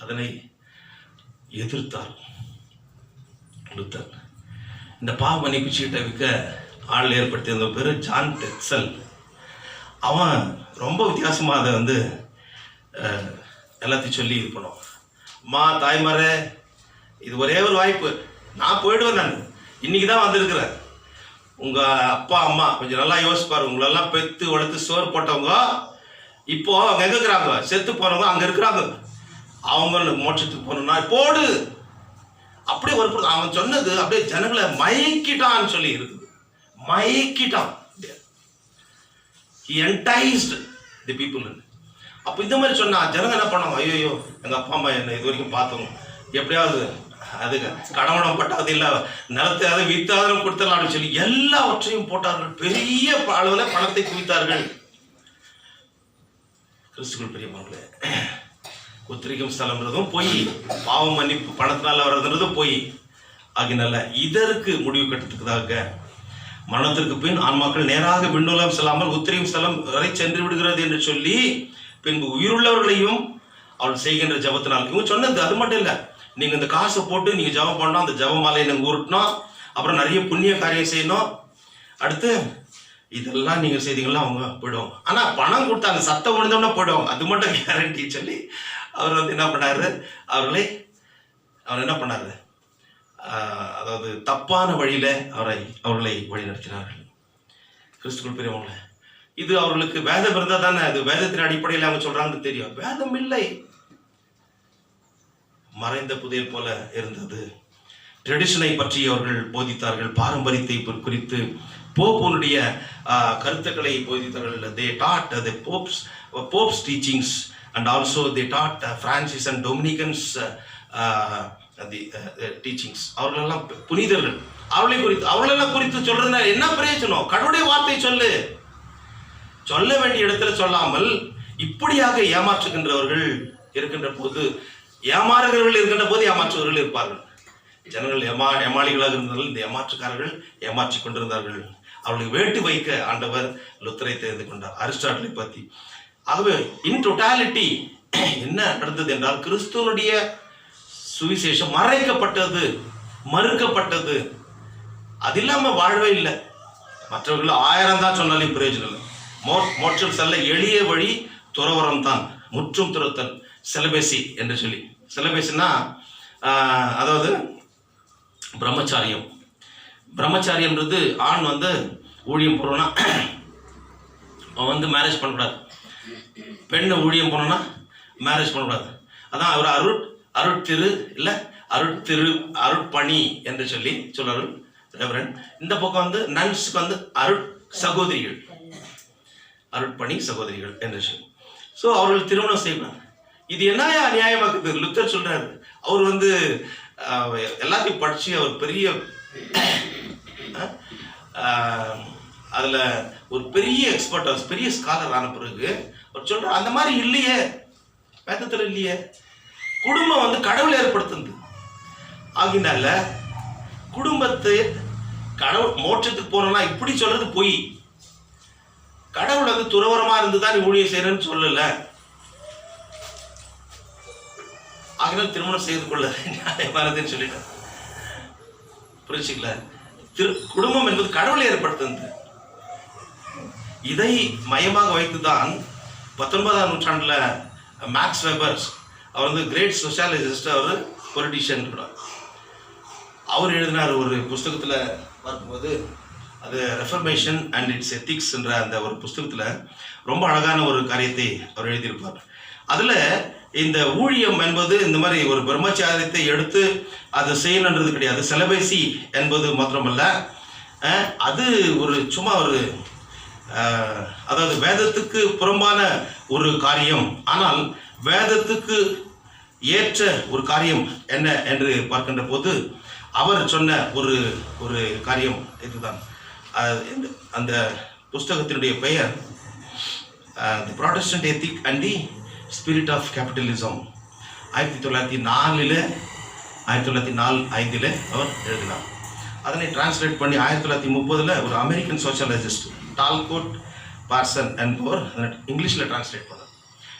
அதனை எதிர்த்தார் லூத்தர். இந்த பாவ மன்னிப்பு சீட்டை விற்க ஆள் ஏற்படுத்திய பேர் ஜான் டெக்ஸல். அவன் ரொம்ப வித்தியாசமாக அதை வந்து எல்லாத்தையும் சொல்லி இது பண்ணுவான். அம்மா தாய்மாரே, இது ஒரே ஒரு வாய்ப்பு, நான் போயிடுவேன், நான் இன்னைக்கு தான் வந்திருக்கிறேன். உங்கள் அப்பா அம்மா கொஞ்சம் நல்லா யோசிப்பார். உங்களெல்லாம் பெற்று வளர்த்து சோறு போட்டவங்க இப்போ அவங்க எங்கே இருக்கிறாங்க? செத்து போனவங்க அங்கே இருக்கிறாங்க. அவங்க மோட்சத்துக்கு போகணும்னா போடு, அப்படியே ஒரு அவன் சொன்னது அப்படியே ஜனங்களை மயக்கிட்டான்னு சொல்லி இருக்குது. மயக்கிட்டான். He enticed the people. அப்போ இந்த மாதிரி சொன்னா ஜனங்க என்ன பண்ணாங்க? ஐயோ, எங்கள் அப்பா அம்மா என்ன இது வரைக்கும் பார்த்தோம், எப்படியாவது அது கடவுளம் பட்டாது இல்லை, நிலத்தையாவது வித்தாலும் கொடுத்தலாம் அப்படின்னு சொல்லி எல்லாவற்றையும் போட்டார்கள். பெரிய அளவில் பணத்தை குவித்தார்கள். கிறிஸ்துக்குள் பெரியவர்களே, உத்திரிக்கும் ஸ்தலம்ன்றதும் போய், பாவம் மன்னிப்பு பணத்தினால வர்றதுன்றதும் போய் ஆகினால இதற்கு முடிவு கட்டத்துக்காக மரணத்திற்கு பின் ஆன்மாக்கள் நேராக விண்ணுலம் செல்லாமல் உத்திரிக்கும் ஸ்தலம் வரை சென்று விடுகிறது என்று சொல்லி பின்பு உயிருள்ளவர்களையும் அவள் செய்கின்ற ஜபத்தினால். இவங்க சொன்னது அது மட்டும் இல்லை, நீங்கள் இந்த காசை போட்டு நீங்கள் ஜபம் பண்ணணும், அந்த ஜப மாலையை நீங்கள் உருட்டணும், அப்புறம் நிறைய புண்ணிய காரியம் செய்யணும், அடுத்து இதெல்லாம் நீங்கள் செய்தீங்கன்னா அவங்க போயிடுவாங்க. ஆனால் பணம் கொடுத்து அந்த சத்தம் விழுந்தோம்னா போயிடுவாங்க, அது மட்டும் கேரண்டி சொல்லி அவர் வந்து என்ன பண்ணாரு, அவர் என்ன பண்ணாரு, அதாவது தப்பான வழியில் அவர்களை வழி நடத்தினார்கள். கிறிஸ்துக்குள் பெரியவங்கள, இது அவர்களுக்கு வேதம் இருந்தால் தானே, அது வேதத்தின் அடிப்படையில் அவங்க சொல்றாங்கன்னு தெரியும். வேதம் இல்லை, மறைந்த புதையல் போல இருந்தது. ட்ரெடிஷனை பற்றி அவர்கள் போதித்தார்கள், பாரம்பரியத்தை குறித்து போப்புனுடைய கருத்துக்களை போதித்தார்கள். They taught the Pope's teachings and also they taught Francis and Dominicans the teachings. அவர்களெல்லாம் புனிதர்கள், அவர்களெல்லாம் குறித்து சொல்றதுனா என்ன பிரயோஜனம்? கடவுளுடைய வார்த்தை சொல்ல வேண்டிய இடத்துல சொல்லாமல் இப்படியாக ஏமாற்றுகின்றவர்கள் இருக்கின்ற போது, ஏமாறுகிறவர்கள் இருக்கின்ற போது ஏமாற்றுவர்கள் இருப்பார்கள். ஜனங்கள் ஏமாளிகளாக இருந்தார்கள், இந்த ஏமாற்றுக்காரர்கள் ஏமாற்றி கொண்டிருந்தார்கள். அவர்களுக்கு வேட்டு வைக்க ஆண்டவர் லுத்தரை தெரிந்து கொண்டார், அரிஸ்டாட்டிலை பற்றி. ஆகவே இன் டோட்டாலிட்டி என்ன நடந்தது என்றால், கிறிஸ்துவனுடைய சுவிசேஷம் மறைக்கப்பட்டது, மறுக்கப்பட்டது. அது இல்லாமல் வாழ்வே இல்லை. மற்றவர்கள் 1000 தான் சொன்னாலும் பிரயோஜனம் இல்லை. மோட்சம் செல்ல எளிய வழி துறவரம் தான், முற்றும் துறத்தல், செலபேசி என்று சொல்லி. செலபேசினா அதாவது பிரம்மச்சாரியம்ன்றது ஆண் வந்து ஊழியம் போகிறோன்னா அவன் வந்து மேரேஜ் பண்ணக்கூடாது, பெண்ணை ஊழியம் போனோன்னா மேரேஜ் பண்ணக்கூடாது. அதான் அவர் அருட்திரு இல்லை அருட்பணி என்று சொல்லி சொல்றாரு ரெவரண்ட். இந்த பக்கம் வந்து நன்ஸுக்கு வந்து சகோதரிகள், அருட்பணி சகோதரிகள் என்று சொல்லி. ஸோ அவர்கள் திருமணம் செய்யணும். இது என்ன அநியாயமாக்குது? லுத்தர் சொல்றாரு. அவர் வந்து எல்லாத்தையும் படிச்சு அவர் பெரிய அதில் ஒரு பெரிய எக்ஸ்பர்ட், பெரிய ஸ்காலர் ஆன பிறகு அவர் சொல்றார், அந்த மாதிரி இல்லையே, வேதத்தில் இல்லையே. குடும்பம் வந்து கடவுள் ஏற்படுத்துது. ஆகினால குடும்பத்தை கடவுள் மோட்சத்துக்கு போனோம்னா இப்படி சொல்றது பொய். கடவுள் வந்து துறவரமா இருந்துதான் நீ ஊழியம் செய்யறேன்னு சொல்லல. ஆகினால் திருமணம் செய்து கொள்ள நியாயமானதுன்னு சொல்லிட்டேன். புரிச்சுக்கல? குடும்பம் என்பது கடவுளை ஏற்படுத்துது. இதை மையமாக வைத்துதான் 19ஆம் நூற்றாண்டுல மேக்ஸ் வெபர்ஸ், அவர் வந்து கிரேட் சோசியாலஜிஸ்ட், அவர் பொலிட்டிஷியன். அவர் எழுதினார் ஒரு புஸ்தகத்தில் பார்க்கும்போது, அது ரெஃபர்மேஷன் அண்ட் இட்ஸ் எத்திக்ஸ் என்ற அந்த ஒரு புஸ்தகத்தில் ரொம்ப அழகான ஒரு காரியத்தை அவர் எழுதியிருப்பார். அதில் இந்த ஊழியம் என்பது இந்த மாதிரி ஒரு பிரம்மச்சாரியத்தை எடுத்து அதை செய்யணுன்றது கிடையாது. செலபேசி என்பது மாத்திரமல்ல, அது ஒரு சும்மா ஒரு அதாவது வேதத்துக்கு புறம்பான ஒரு காரியம். ஆனால் வேதத்துக்கு ஏற்ற ஒரு காரியம் என்ன என்று பார்க்கின்ற போது அவர் சொன்ன ஒரு காரியம் இதுதான். அந்த புஸ்தகத்தினுடைய பெயர் the Protestant ethic and the spirit of capitalism. 1904 1905 அவர் எழுதினார். அதனை டிரான்ஸ்லேட் பண்ணி 1930 ஒரு அமெரிக்கன் சோசியாலஜிஸ்ட் டால்கோட் பார்சன் என்பவர் இங்கிலீஷில் டிரான்ஸ்லேட் பண்ணார்.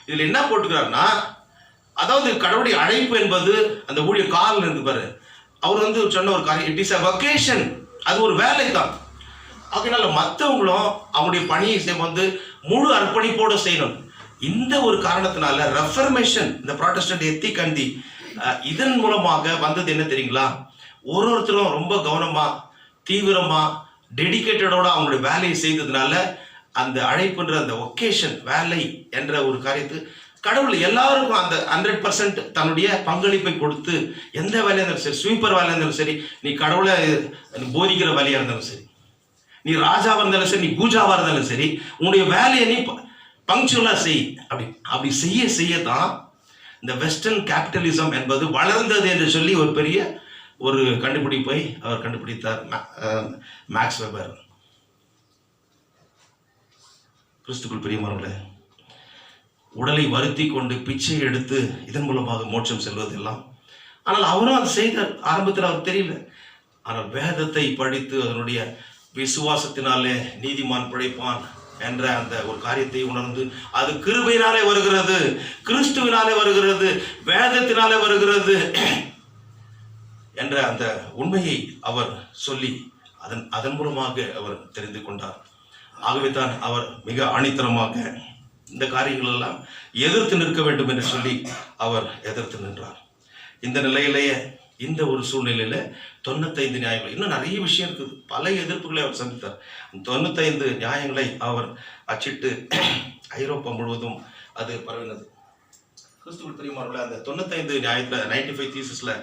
இதில் என்ன போட்டுக்கிறாருன்னா, அதாவது கடவுளுடைய அழைப்பு என்பது அந்த ஊழிய கால் இருந்து பாரு, அவர் வந்து சொன்ன ஒரு காரியம், இட் இஸ் அ வொகேஷன், அது ஒரு வேலை தான். அதனால மற்றவங்களும் அவங்களுடைய பணியை வந்து முழு அர்ப்பணிப்போடு செய்யணும். இந்த ஒரு காரணத்தினால ரெஃபர்மேஷன், இந்த ப்ராட்டஸ்டன்ட் எத்திக் அண்ட் தி இதன் மூலமாக வந்தது என்ன தெரியுங்களா? ஒருத்தரும் ரொம்ப கவனமா, தீவிரமா, டெடிகேட்டடோட அவங்களுடைய வேலையை செய்ததுனால அந்த அழைப்புன்ற அந்த ஒகேஷன், வேலை என்ற ஒரு காரியத்து கடவுள் எல்லாருக்கும் அந்த 100% தன்னுடைய பங்களிப்பை கொடுத்து, எந்த வேலையாக இருந்தாலும் சரி, ஸ்வீப்பர் வேலையாக இருந்தாலும் சரி, நீ கடவுளை போதிக்கிற வேலையாக இருந்தாலும் சரி, நீ ராஜாவாக இருந்தாலும் சரி, நீ பூஜாவாக இருந்தாலும் சரி, உன்னுடைய வேலையை நீ பங்க்சுவலாக செய். அப்படி செய்யத்தான் இந்த வெஸ்டர்ன் கேபிட்டலிசம் என்பது வளர்ந்தது என்று சொல்லி ஒரு பெரிய ஒரு கண்டுபிடிப்பை அவர் கண்டுபிடித்தார், மேக்ஸ் வெபர். கிறிஸ்துக்குள் பிரியமானவர்களே, உடலை வருத்தி கொண்டு பிச்சை எடுத்து இதன் மூலமாக மோட்சம் செல்வதெல்லாம், ஆனால் அவரும் அதை செய்தார். ஆரம்பத்தில் அவர் தெரியல. ஆனால் வேதத்தை படித்து அதனுடைய விசுவாசத்தினாலே நீதிமான் பிழைப்பான் என்ற அந்த ஒரு காரியத்தை உணர்ந்து அது கிருபையினாலே வருகிறது, கிறிஸ்துவினாலே வருகிறது, வேதத்தினாலே வருகிறது என்ற அந்த உண்மையை அவர் சொல்லி அதன் மூலமாக அவர் தெரிந்து கொண்டார். ஆகவே தான் அவர் மிக ஆணித்தரமாக இந்த காரியங்கள் எல்லாம் எதிர்த்து நிற்க வேண்டும் என்று சொல்லி அவர் எதிர்த்து நின்றார். இந்த நிலையிலேயே, இந்த ஒரு சூழ்நிலையில 95 நியாயங்கள், இன்னும் நிறைய விஷயம் இருக்குது, பல எதிர்ப்புகளை அவர் சந்தித்தார். 95 நியாயங்களை அவர் அச்சிட்டு ஐரோப்பா முழுவதும் அது பரவினது. கிறிஸ்துவுக்கு தெரியுமாறுல அந்த 95 நியாயத்துல 95 தீசிஸ்ல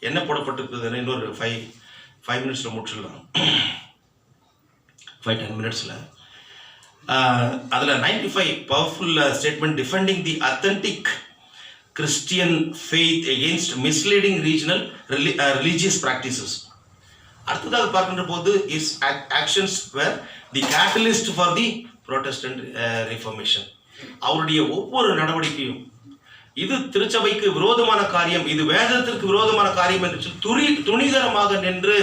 என்ன போடப்பட்டிருக்குதுன்னு இன்னொரு 5 மினிட்ஸ்ல முடிச்சிடலாம். 5-10 மினிட்ஸ்ல அதுல 95 பவர்ஃபுல் ஸ்டேட்மெண்ட் டிஃபெண்டிங் தி authentic Christian faith against misleading regional religious practices. அடுத்ததாக பார்க்கின்ற போது his actions were the catalyst for the Protestant Reformation. அவருடைய ஒவ்வொரு நடவடிக்கையும் இது திருச்சபைக்கு விரோதமான காரியம், இது வேதத்திற்கு விரோதமான காரியம் என்று துணிகரமாக நின்று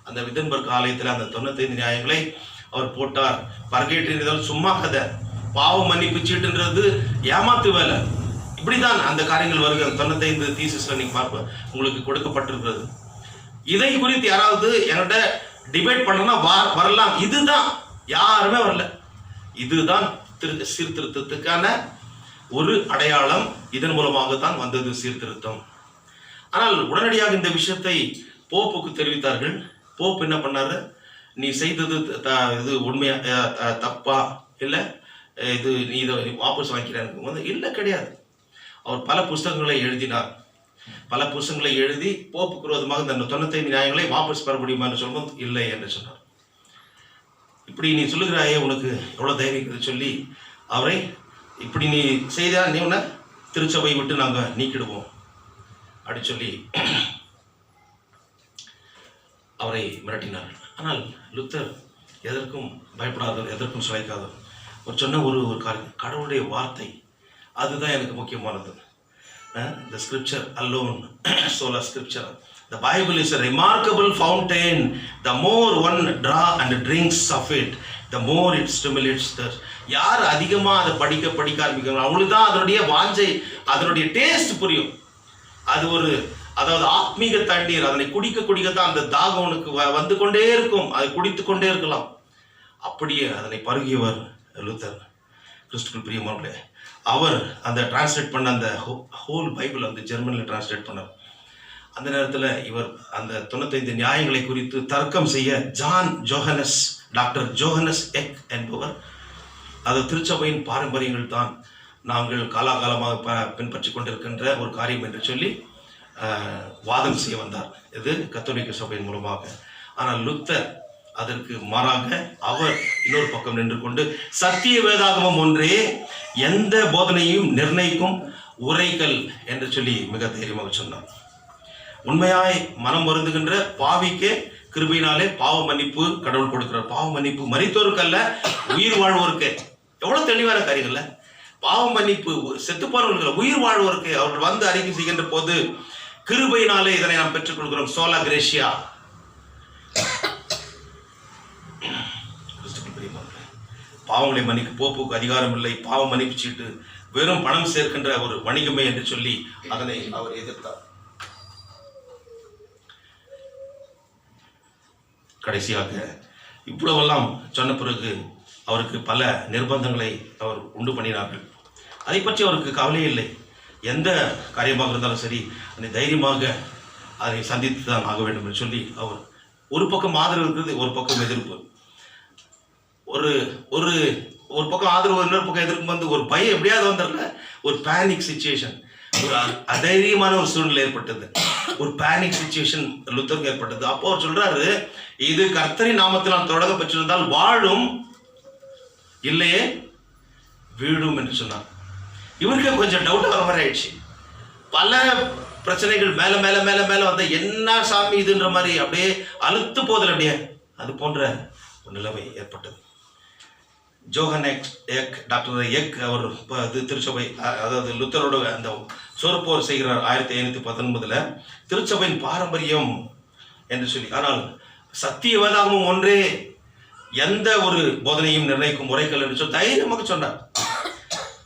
அந்த விதன்பர்க் ஆலயத்தில் அந்த 95 நியாயங்களை அவர் போட்டார். பர்கேட்டரி சும்மா கதை, பாவ மன்னிப்பு சீட்டுன்றது ஏமாத்து வேலை, இப்படிதான் அந்த காரியங்கள் வருகிறது. 95 தீசிஸ்ல நீங்க பார்ப்ப உங்களுக்கு கொடுக்கப்பட்டிருக்கிறது. இதை குறித்து யாராவது என்கிட்ட டிபேட் பண்ணனா வரலாம். இதுதான், யாருமே வரல. இதுதான் சீர்திருத்தத்துக்கான ஒரு அடையாளம். இதன் மூலமாக தான் வந்தது சீர்திருத்தம். ஆனால் உடனடியாக இந்த விஷயத்தை போப்புக்கு தெரிவித்தார்கள். போப் என்ன பண்ணாரு, நீ செய்தது இது உண்மையா தப்பா இல்லை, இது நீ இதை வாபஸ் வாங்கிக்கிறேன் இல்லை, கிடையாது. அவர் பல புஸ்தகங்களை எழுதினார். பல புஸ்தகங்களை எழுதி போப்புக்கு விரோதமாக இந்த 95 நியாயங்களை வாபஸ் பெற முடியுமா என்று சொல்லும்போது இல்லை என்று சொன்னார். இப்படி நீ சொல்லுகிறாயே, உனக்கு எவ்வளோ தைரியம் சொல்லி அவரை இப்படி நீ செய்தா நீ உன்னை திருச்சபையை விட்டு நாங்கள் நீக்கிடுவோம் அப்படி சொல்லி அவரை மிரட்டினார்கள். ஆனால் லுத்தர் எதற்கும் பயப்படாதவர், எதற்கும் சுழைக்காதவர். அவர் சொன்ன ஒரு காரியம், கடவுளுடைய வார்த்தை அதுதான் எனக்கு முக்கியமானது. The scripture alone, sola scriptura. The Bible is a remarkable fountain. The more one draw and drinks of it, the more it stimulates the. யார் அதிகமாக அதை படிக்க ஆரம்பிக்கிறாங்க அவங்களுக்கு தான் அதனுடைய வாஞ்சை, அதனுடைய டேஸ்ட் புரியும். அது ஒரு, அதாவது ஆத்மீக தண்ணீர், அதனை குடிக்கத்தான் அந்த தாகம் உனக்கு வந்து கொண்டே இருக்கும், அதை குடித்து கொண்டே இருக்கலாம். அப்படியே அதனை பருகியவர் லூத்தர். கிறிஸ்துவுக்குள் பிரியமானவர்களே, அவர் அந்த டிரான்ஸ்லேட் பண்ண அந்த ஹோல் பைபிள் வந்து ஜெர்மனில் டிரான்ஸ்லேட் பண்ணார். அந்த நேரத்தில் இவர் அந்த 95 நியாயங்களை குறித்து தர்க்கம் செய்ய டாக்டர் ஜோஹனஸ் எக் என்பவர், அது திருச்சபையின் பாரம்பரியங்கள் தான் நாங்கள் காலாகாலமாக பின்பற்றி கொண்டிருக்கின்ற ஒரு காரியம் என்று சொல்லி வாதம் செய்ய வந்தார். இது கத்தோலிக்க சபையின் மூலமாக. ஆனால் லுத்தர் அதற்கு மாறாக அவர் இன்னொரு பக்கம் நின்று கொண்டு சத்திய வேதாகமம் ஒன்றே எந்த போதனையும் நிர்ணயிக்கும் உரைக்கல் என்று சொல்லி மிக தைரியமாக சொன்னார். உண்மையாய் மனம் வருந்துகின்ற பாவிக்கே கிருபையினாலே பாவ மன்னிப்பு கடவுள் கொடுக்கிறார். பாவ மன்னிப்பு மரித்தோருக்கு அல்ல, உயிர் வாழ்வோருக்கு. எவ்வளவு தெளிவான காரியங்கள்ல, பாவ மன்னிப்பு செத்துப்போனவர்கள், உயிர் வாழ்வோருக்கு அவர்கள் வந்து அறிக்கை செய்கின்ற போது கிருபையினாலே இதனை நாம் பெற்றுக் கொள்கிறோம். சோலா கிரேஷியா. பாவங்களை மன்னிக்க போப்புக்கு அதிகாரம் இல்லை, பாவ மன்னிப்பு சீட்டு வெறும் பணம் சேர்க்கின்ற ஒரு வணிகமே என்று சொல்லி அதனை அவர் எதிர்த்தார். கடைசியாக இவ்வளவெல்லாம் சொன்ன பிறகு அவருக்கு பல நிர்பந்தங்களை அவர் உண்டு பண்ணினார்கள். அதை பற்றி அவருக்கு கவலையே இல்லை. எந்த காரியமாக இருந்தாலும் சரி, அதை தைரியமாக அதை சந்தித்து தான் ஆக வேண்டும் என்று சொல்லி அவர் ஒரு பக்கம் ஆதரவு இருக்கிறது, ஒரு பக்கம் எதிர்ப்பு. ஒரு பக்கம் ஆதரவு, இன்னொரு பக்கம் எதிர்ப்பு வந்து ஒரு பயம் எப்படியாவது வந்துடல. ஒரு பேனிக் சிச்சுவேஷன், ஒரு அதைரியமான ஒரு சூழ்நிலை ஏற்பட்டது. ஒரு பேனிக் சிச்சுவேஷன் லுத்தருக்கு ஏற்பட்டது. அப்போ அவர் சொல்றாரு, இது கர்த்தரின் நாமத்தினால் தொடங்க பெற்றிருந்தால் வாழும், இல்லையே வீடும் என்று சொன்னார். இவருக்கு கொஞ்சம் டவுட் வர மாதிரி ஆயிடுச்சு. பல பிரச்சனைகள் மேல மேல மேல மேல வந்த என்ன சாமி இதுன்ற மாதிரி அப்படியே அழுத்து போதில் அப்படியே அது போன்ற ஒரு நிலைமை ஏற்பட்டது. ஜோஹன் எக் டாக்டர் எக் அவர் திருச்சபை, அதாவது லுத்தரோட அந்த சொற்போர் செய்கிறார் 1519 திருச்சபையின் பாரம்பரியம் என்று சொல்லி. ஆனால் சத்திய வேதாகமும் ஒன்றே எந்த ஒரு போதனையும் நிர்ணயிக்கும் முறைகள் என்று சொல்லி தைரியமாக சொன்னார்.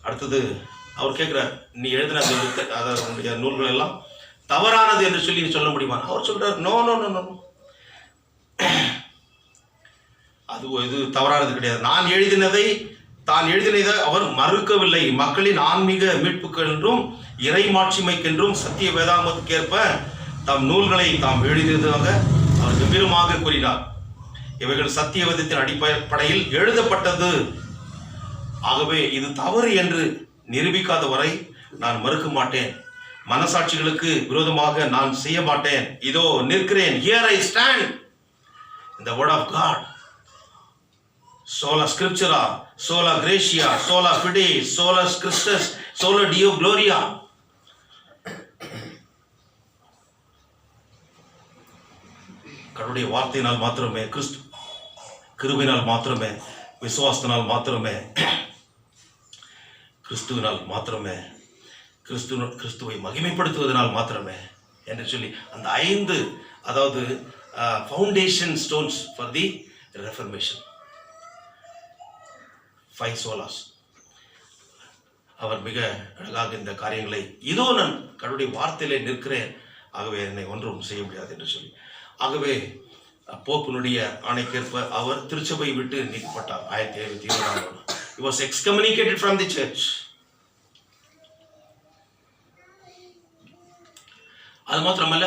அடுத்தது அவர் கேட்கிறார், நீ எழுதின அந்த நூல்கள் எல்லாம் தவறானது என்று சொல்லி நீ சொல்ல முடியுமா? அவர் சொல்றார், நோ நோ நோ நோ, அது இது தவறானது கிடையாது. தான் எழுதினதை அவர் மறுக்கவில்லை. மக்களின் ஆன்மீக மீட்புக்கு என்றும் இறை மாட்சிமைக்கென்றும் சத்திய வேதாகமத்துக்கேற்ப தம் நூல்களை தாம் எழுதியதாக அவர் கம்பீரமாக கூறினார். இவைகள் சத்திய வேதத்தின் அடிப்படையில் எழுதப்பட்டது. ஆகவே இது தவறு என்று நிரூபிக்காத வரை நான் மறுக்க மாட்டேன். மனசாட்சிகளுக்கு விரோதமாக நான் செய்ய மாட்டேன். இதோ நிற்கிறேன். Here I stand in the word of God. Sola scriptura, sola gratia, sola fide, sola Christus, sola Deo gloria. கடவுளுடைய வார்த்தையினால் மாத்திரமே, கிருபையினால் மாத்திரமே, விசுவாசத்தினால் மாத்திரமே, கிறிஸ்துவினால் மாத்திரமே, கிறிஸ்துவை மகிமைப்படுத்துவதனால் மாத்திரமே என்று சொல்லி அந்த 5 அதாவது foundation stones for the reformation, 5 solas. அவர் மிக அழகாக இந்த காரியங்களை, இதோ நான் கடவுளுடைய வார்த்தையிலே நிற்கிறேன், ஆகவே என்னை ஒன்றும் செய்ய முடியாது என்று சொல்லி. ஆகவே போப்பினுடைய ஆணைக்கேற்ப அவர் திருச்சபை விட்டு நீக்கப்பட்டார். 1720 He was excommunicated from the church. அது மாத்திரமல்ல,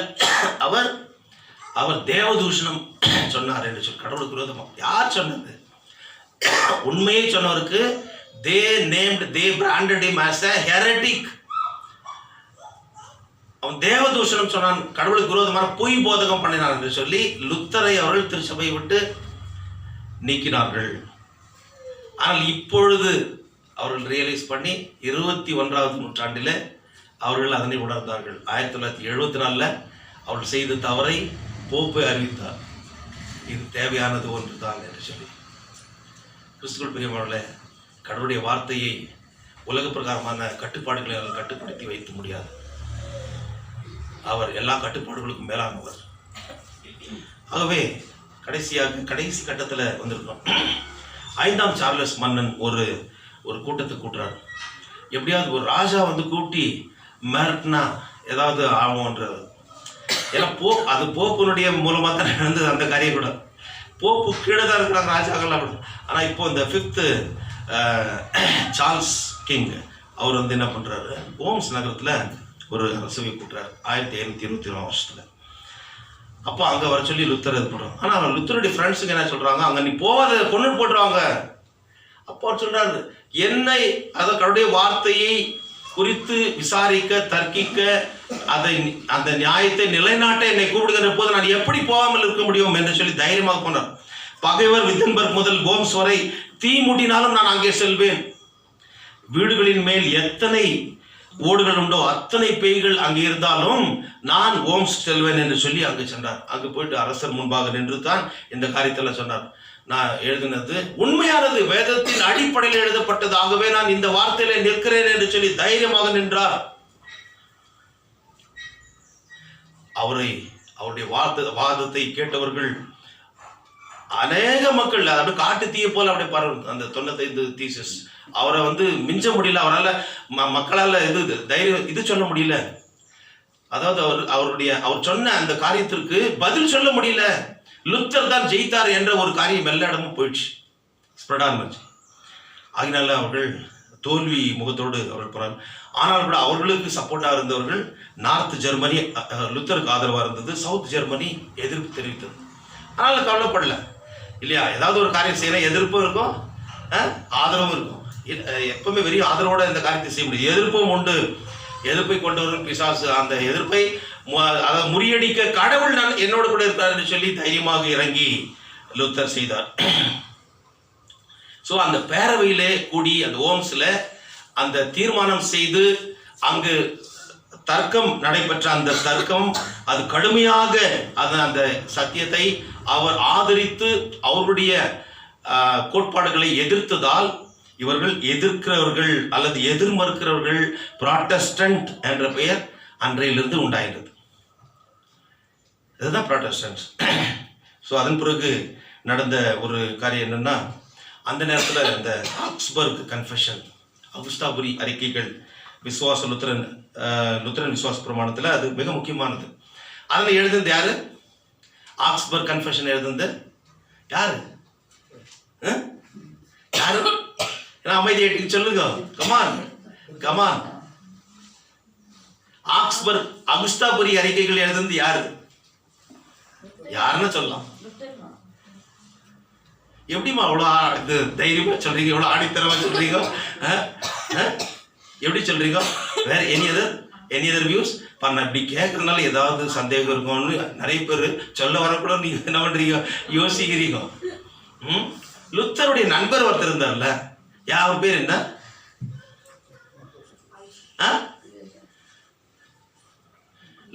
அவர் தேவதூஷணம் சொன்னார் என்று சொல்லி, கடவுளுக்கு விரோதமா. யார் சொன்னது? உண்மையை சொன்னவருக்கு they branded him as a heretic. அவன் தேவதூஷணம் சொன்னான், கடவுளுக்கு விரோதமான பொய் போதகம் பண்ணினார் என்று சொல்லி லுத்தரை அவர்கள் திருச்சபையை விட்டு நீக்கினார்கள். ஆனால் இப்பொழுது அவர்கள் ரியலைஸ் பண்ணி 21வது நூற்றாண்டில் அவர்கள் அதனை உணர்ந்தார்கள். 1974 அவர்கள் செய்த தவறை போப்பை அறிவித்தார். இது தேவையானது ஒன்று தான் என்று சொல்லி. கிறிஸ்துவுக்குள் பிரியமானவர்களே, கடவுளுடைய வார்த்தையை உலக பிரகாரமான கட்டுப்பாடுகளை அவர்கள் கட்டுப்படுத்தி வைக்க முடியாது. அவர் எல்லா கட்டுப்பாடுகளுக்கும் மேலானவர். ஆகவே கடைசி கட்டத்தில் வந்திருக்கிறோம். 5ஆம் சார்லஸ் மன்னன் ஒரு கூட்டத்தை கூட்டுறார். எப்படியாவது ஒரு ராஜா வந்து கூட்டி மிரட்டினா ஏதாவது ஆகும்ன்றது. ஏன்னா அது போப்புனுடைய மூலமாக தான் நடந்தது அந்த காரியம் கூட. போப்பு கீழே தான் இருக்கிறாங்க ராஜாக்கள் அப்படி. ஆனால் இப்போ இந்த 5th சார்ல்ஸ் கிங் அவர் வந்து என்ன பண்ணுறாரு, ஓம்ஸ் நகரத்தில் ஒரு அரசவை கூட்டுறாரு 1721 வருஷத்தில். அப்போ அங்கே வர சொல்லி லுத்தர் இது பண்ணுறாங்க. ஆனால் லுத்தருடைய ஃப்ரெண்ட்ஸுங்க என்ன சொல்கிறாங்க, அங்கே நீ போகாத, கொண்டு போட்டுருவாங்க. அப்போ அவர் சொல்கிறாரு, என்னை கடவுளுடைய வார்த்தையை குறித்து விசாரிக்க, தர்க்கிக்க, அந்த நியாயத்தை நிலைநாட்ட என்னை கூப்பிடுகிற போது நான் எப்படி போகாமல் இருக்க முடியும் என்று சொல்லி தைரியமாக போனார். பகைவர் வித்தன்பர்க் முதல் ஓம்ஸ் வரை தீ மூட்டினாலும் நான் அங்கே செல்வேன். வீடுகளின் மேல் எத்தனை ஓடுகள் உண்டோ அத்தனை பேய்கள் அங்கே இருந்தாலும் நான் ஓம்ஸ் செல்வேன் என்று சொல்லி அங்கு சென்றார். அங்கு போயிட்டு அரசர் முன்பாக நின்று தான் இந்த காரியத்தில் சொன்னார், நான் எழுதினது உண்மையானது, வேதத்தின் அடிப்படையில் எழுதப்பட்டது, ஆகவே நான் இந்த வார்த்தையில நிற்கிறேன் என்று சொல்லி தைரியமாக நின்றார். அவருடைய வாதத்தை கேட்டவர்கள் அநேக மக்கள் அப்படி காட்டு தீய போல அப்படி பரவும். அந்த 95 தீசஸ் அவரை வந்து மிஞ்ச முடியல. அவரால் மக்களால் தைரியம் சொல்ல முடியல. அதாவது அவர் சொன்ன அந்த காரியத்திற்கு பதில் சொல்ல முடியல. லுத்தர் தான் ஜெயித்தார் என்ற ஒரு காரியம் எல்லா இடமும் போயிடுச்சு, ஸ்ப்ரெட் ஆனிச்சு. ஆகினால அவர்கள் தோல்வி முகத்தோடு அவர்கள் போறாங்க. ஆனால் கூட அவர்களுக்கு சப்போர்ட்டாக இருந்தவர்கள் நார்த் ஜெர்மனி லுத்தருக்கு ஆதரவாக இருந்தது, சவுத் ஜெர்மனி எதிர்ப்பு தெரிவித்தது. அதனால கவலைப்படல இல்லையா. ஏதாவது ஒரு காரியம் செய்யணும், எதிர்ப்பும் இருக்கும், ஆதரவும் இருக்கும். எப்பவுமே வெறும் ஆதரவோட இந்த காரியத்தை செய்ய முடியும். எதிர்ப்பும் உண்டு. எதிர்ப்பை கொண்டவர்கள் பிசாசு. அந்த எதிர்ப்பை அதை முறியடிக்க கடவுள் என்னோட கூட இருக்காருன்னு சொல்லி தைரியமாக இறங்கி லுத்தர் செய்தார். ஸோ அந்த பேரவையிலே கூடி அந்த ஓம்ஸ்ல அந்த தீர்மானம் செய்து அங்கு தர்க்கம் நடைபெற்ற அந்த தர்க்கம் அது கடுமையாக அந்த சத்தியத்தை அவர் ஆதரித்து அவருடைய கோட்பாடுகளை எதிர்த்ததால் இவர்கள் எதிர்க்கிறவர்கள் அல்லது எதிர்மறுக்கிறவர்கள் புராட்டஸ்டன்ட் என்ற பெயர் அன்றையிலிருந்து உண்டாயினது. இதுதான் புராட்டஸ்டன்ட். ஸோ அதன் பிறகு நடந்த ஒரு காரியம் என்னன்னா, அந்த நேரத்தில் இந்த ஆக்ஸ்பர்க் கன்ஃபெஷன், அகுஸ்தாபுரி அறிக்கைகள், விசுவாச லுத்தரன் விசுவாச பிரமாணத்தில் அது மிக முக்கியமானது. அதில் எழுதுனது யாரு? ஆக்ஸ்பர்க் கன்ஃபெஷன் எழுதுனது யாரு? யாரு? அமைதியாட்டி சொல்லுங்க. கமான். ஆக்ஸ்பர்க் அகுஸ்தாபுரி அறிக்கைகள் எழுதுனது யாரு? யாருன்னு சொல்லலாம். எப்படிமா அவ்வளோ இது தைரியமா சொல்றீங்க, எவ்வளோ ஆடித்தரமா சொல்றீங்க? எப்படி சொல்றீங்க? வேற எனி அதர் வியூஸ்? நான் இப்படி கேட்கறதுனால ஏதாவது சந்தேகம் இருக்கும்னு நிறைய பேர் சொல்ல வரக்கூட நீங்க என்ன பண்றீங்க, யோசிக்கிறீங்க. லுத்தருடைய நண்பர் ஒருத்தர் இருந்தார்ல, யார் பேர் என்ன?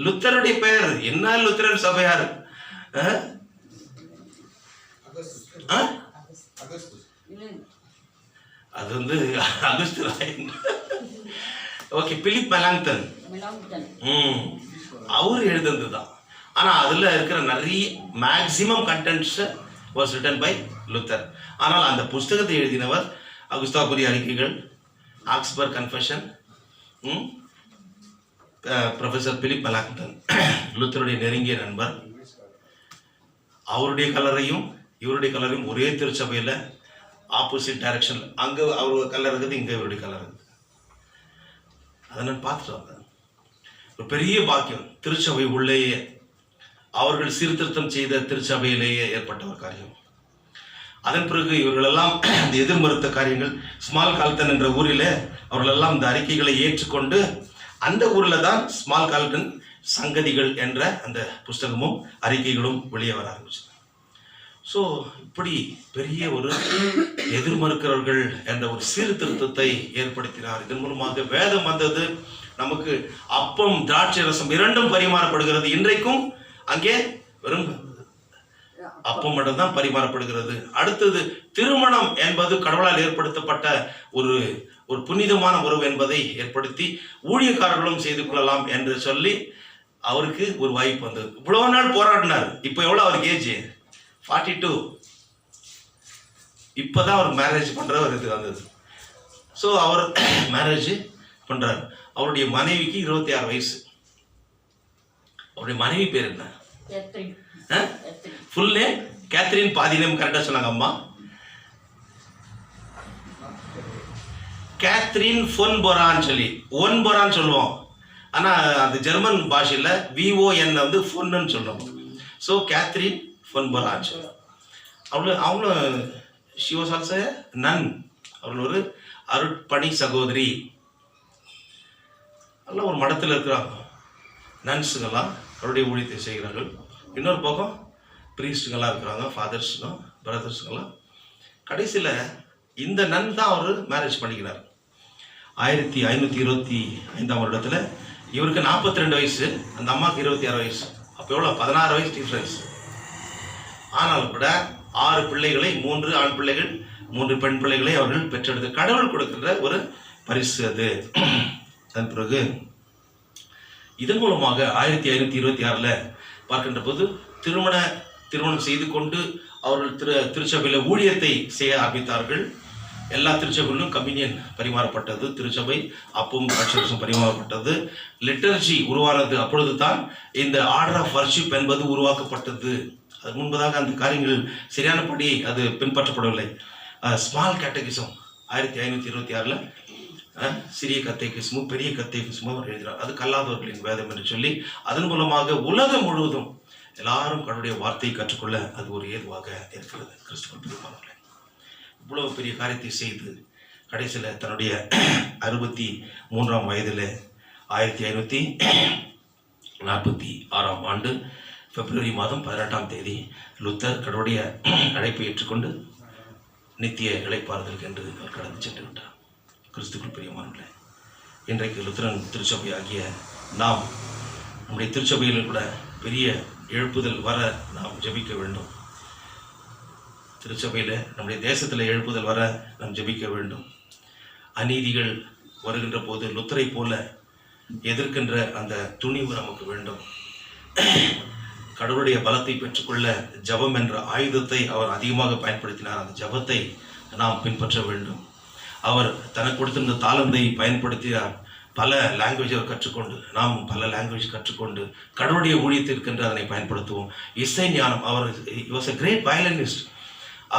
லுத்தருடைய பெயர் என்ன? லுத்தரன் சபையார். அது வந்து அகஸ்து. Okay, Philip மெலாங்டன். அவர் எழுதுனது தான். ஆனால் அதில் இருக்கிற நிறைய maximum contents was written by Luther. ஆனால் அந்த புஸ்தகத்தை எழுதினவர் அகுஸ்தாபுரி அறிக்கைகள், Augsburg confession, professor Philip Melanchthon, லுத்தருடைய நெருங்கிய நண்பர். அவருடைய கலரையும் இவருடைய கலரையும் ஒரே திருச்சபையில் ஆப்போசிட் டைரக்ஷனில், அங்கே அவர் கலர் இருக்குது, இங்கே இவருடைய கலர் இருக்குது. அதை நான் பார்த்துட்டு வந்தேன். ஒரு பெரிய பாக்கியம். திருச்சபை உள்ளேயே அவர்கள் சீர்திருத்தம் செய்த திருச்சபையிலேயே ஏற்பட்ட ஒரு காரியம். அதன் பிறகு இவர்களெல்லாம் இந்த எதிர்மறுத்த காரியங்கள், ஸ்மால் கால்டன் என்ற ஊரில் அவர்களெல்லாம் இந்த அறிக்கைகளை ஏற்றுக்கொண்டு அந்த ஊரில் தான் ஸ்மால் கால்டன் சங்கதிகள் என்ற அந்த புஸ்தகமும் அறிக்கைகளும் வெளியே வர ஆரம்பிச்சது. ஸோ இப்படி பெரிய ஒரு எதிர்மறுக்கிறவர்கள் என்ற ஒரு சீர்திருத்தத்தை ஏற்படுத்தினார். இதன் மூலமாக வேதம் வந்தது. நமக்கு அப்பம் திராட்சை ரசம் இரண்டும் பரிமாறப்படுகிறது. இன்றைக்கும் அங்கே வெறும் அப்பம் மட்டும்தான் பரிமாறப்படுகிறது. அடுத்தது திருமணம் என்பது கடவுளால் ஏற்படுத்தப்பட்ட ஒரு ஒரு புனிதமான உறவு என்பதை ஏற்படுத்தி ஊழியக்காரர்களும் செய்து கொள்ளலாம் என்று சொல்லி அவருக்கு ஒரு வாய்ப்பு வந்தது. இவ்வளவு நாள் போராடினார். இப்போ எவ்வளோ அவருக்கு ஏஜ்? 42. இப்போதான் அவர் மேரேஜ் பண்ணுற ஒரு இது வந்தது. ஸோ அவர் மேரேஜ் பண்ணுறார். அவருடைய மனைவிக்கு 26 வயசு. அவருடைய மனைவி பேர் என்ன? Full name Catherine. பாதி நேம் கரெக்டாக சொன்னாங்க அம்மா. கேத்ரின் ஃபொன் பொரான்னு சொல்லி ஒன் பொரான்னு சொல்லுவோம். ஆனால் அது ஜெர்மன் பாஷையில் VON வந்து ஃபொன்னு சொல்லுவோம். ஸோ கேத்ரின் ஃபொன் பொரான் சொல்லி அவங்களும் ஷி வாஸ் ஆல்சோ நன். அவர்கள் ஒரு அருட்பணி சகோதரி. எல்லாம் ஒரு மடத்தில் இருக்கிறாங்க. நன்ஸுங்கெல்லாம் அவருடைய ஊழியத்தை செய்கிறார்கள். இன்னொரு பக்கம் ப்ரீஸ்டுங்கெல்லாம் இருக்கிறாங்க, ஃபாதர்ஸுங்க, பிரதர்ஸுங்கெல்லாம். கடைசியில் இந்த நன் தான் அவர் மேரேஜ் பண்ணிக்கிறார். 1525 வருடத்தில். இவருக்கு 42 வயசு, அந்த அம்மாவுக்கு 26 வயசு. அப்போ எவ்வளோ? 16 வயசு டிஃப்ரென்ஸ். ஆனால் கூட 6 பிள்ளைகளை, 3 ஆண் பிள்ளைகள், 3 பெண் பிள்ளைகளை அவர்கள் பெற்றெடுத்து கடவுள் கொடுக்கின்ற ஒரு பரிசு அது. அதன் பிறகு இதன் மூலமாக 1526 பார்க்கின்ற போது திருமணம் செய்து கொண்டு அவர்கள் திருச்சபையில் ஊழியத்தை செய்ய ஆரம்பித்தார்கள். எல்லா திருச்சபைகளிலும் கம்யூனியன் பரிமாறப்பட்டது. திருச்சபை அப்பவும் அட்சரசம் பரிமாறப்பட்டது. லிட்டர்ஜி உருவானது. அப்பொழுது தான் இந்த ஆர்டர் ஆஃப் வர்ஷிப் என்பது உருவாக்கப்பட்டது. அது முன்பதாக அந்த காரியங்கள் சரியானபடி அது பின்பற்றப்படவில்லை. ஸ்மால் கேட்டகிசம் 1526 சிறிய கத்தேகிசமும் பெரிய கத்தேகிசமும் அவர் எழுதினார். அது கல்லாதவர்களின் வேதம் என்று சொல்லி அதன் மூலமாக உலகம் முழுவதும் எல்லாரும் கடவுளுடைய வார்த்தையை கற்றுக்கொள்ள அது ஒரு ஏதுவாக இருக்கிறது. கிறிஸ்துவ பெருமானவர்களே, இவ்வளவு பெரிய காரியத்தை செய்து கடைசியில் தன்னுடைய 63ஆம் வயதில் 1546ஆம் ஆண்டு பிப்ரவரி மாதம் 18ஆம் தேதி லுத்தர் கடவுளுடைய அழைப்பை ஏற்றுக்கொண்டு நித்திய இளைப்பாறுதலுக்கு என்று அவர் கடந்து சென்று விட்டார். கிறிஸ்துக்குள் பிரியமானவர்களே, இன்றைக்கு லுத்தரன் திருச்சபை ஆகிய நாம் நம்முடைய திருச்சபையில் கூட பெரிய எழுப்புதல் வர நாம் ஜெபிக்க வேண்டும். திருச்சபையில் நம்முடைய தேசத்தில் எழுப்புதல் வர நாம் ஜெபிக்க வேண்டும். அநீதிகள் வருகின்ற போது லுத்தரை போல எதிர்க்கின்ற அந்த துணிவு நமக்கு வேண்டும். கடவுளுடைய பலத்தை பெற்றுக்கொள்ள ஜெபம் என்ற ஆயுதத்தை அவர் அதிகமாக பயன்படுத்தினார். அந்த ஜெபத்தை நாம் பின்பற்ற வேண்டும். அவர் தனக்கு கொடுத்திருந்த தாளந்தை பயன்படுத்தினார். பல லாங்குவேஜை கற்றுக்கொண்டு, நாம் பல லாங்குவேஜ் கற்றுக்கொண்டு கடவுளுடைய ஊழியத்திற்கென்று அதனை பயன்படுத்துவோம். இசை ஞானம், அவர் வாஸ் எ கிரேட் வயலினிஸ்ட்.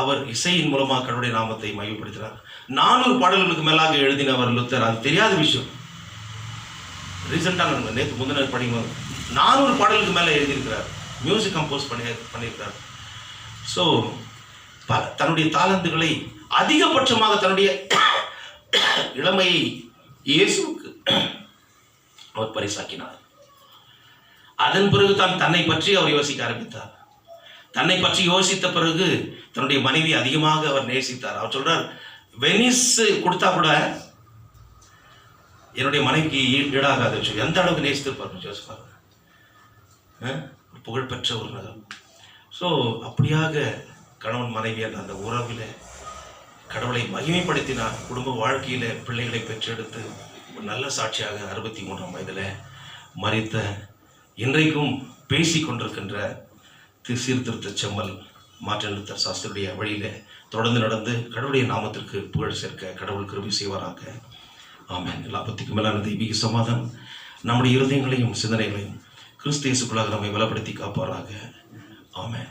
அவர் இசையின் மூலமாக கடவுளுடைய நாமத்தை மையப்படுத்தினார். 400 பாடல்களுக்கு மேலாக எழுதினவர் லுத்தர். அது தெரியாத விஷயம். ரீசெண்டாக நேற்று முந்தின படிக்கும்போது 400 பாடலுக்கு மேலே எழுதியிருக்கிறார். மியூசிக் கம்போஸ் பண்ணியிருக்கிறார். ஸோ தன்னுடைய தாளந்துகளை அதிகபட்சமாக தன்னுடைய இளமையை இயேசுவுக்கு அவர் பரிசாக்கினார். அதன் பிறகு தான் தன்னை பற்றி அவர் யோசிக்க ஆரம்பித்தார். தன்னை பற்றி யோசித்த பிறகு தன்னுடைய மனைவி அதிகமாக அவர் நேசித்தார். அவர் சொல்றார், வெனிஸ் கொடுத்தா கூட என்னுடைய மனைவிக்கு ஈடாகாது. எந்த அளவுக்கு நேசித்திருப்பார் யோசிப்பார். புகழ்பெற்ற ஒரு நகரம். ஸோ அப்படியாக கணவன் மனைவி அந்த உறவில் கடவுளை மகிமைப்படுத்தினார். குடும்ப வாழ்க்கையில் பிள்ளைகளை பெற்றெடுத்து ஒரு நல்ல சாட்சியாக 63ஆம் வயதில் மரித்த இன்றைக்கும் பேசி கொண்டிருக்கின்ற சீர்திருத்த செம்மல் மார்ட்டின் லூத்தர் சாஸ்திரியுடைய வழியில் தொடர்ந்து நடந்து கடவுளுடைய நாமத்திற்கு புகழ் சேர்க்க கடவுள் கிருபை செய்வாராக. ஆமென். எல்லாபத்துக்கும் மேலான தெய்வீக சமாதானம் நம்முடைய இருதயங்களையும் சிந்தனைகளையும் கிறிஸ்து இயேசுக்குள்ளாக நம்மை பலப்படுத்தி காப்பாராக. ஆமென்.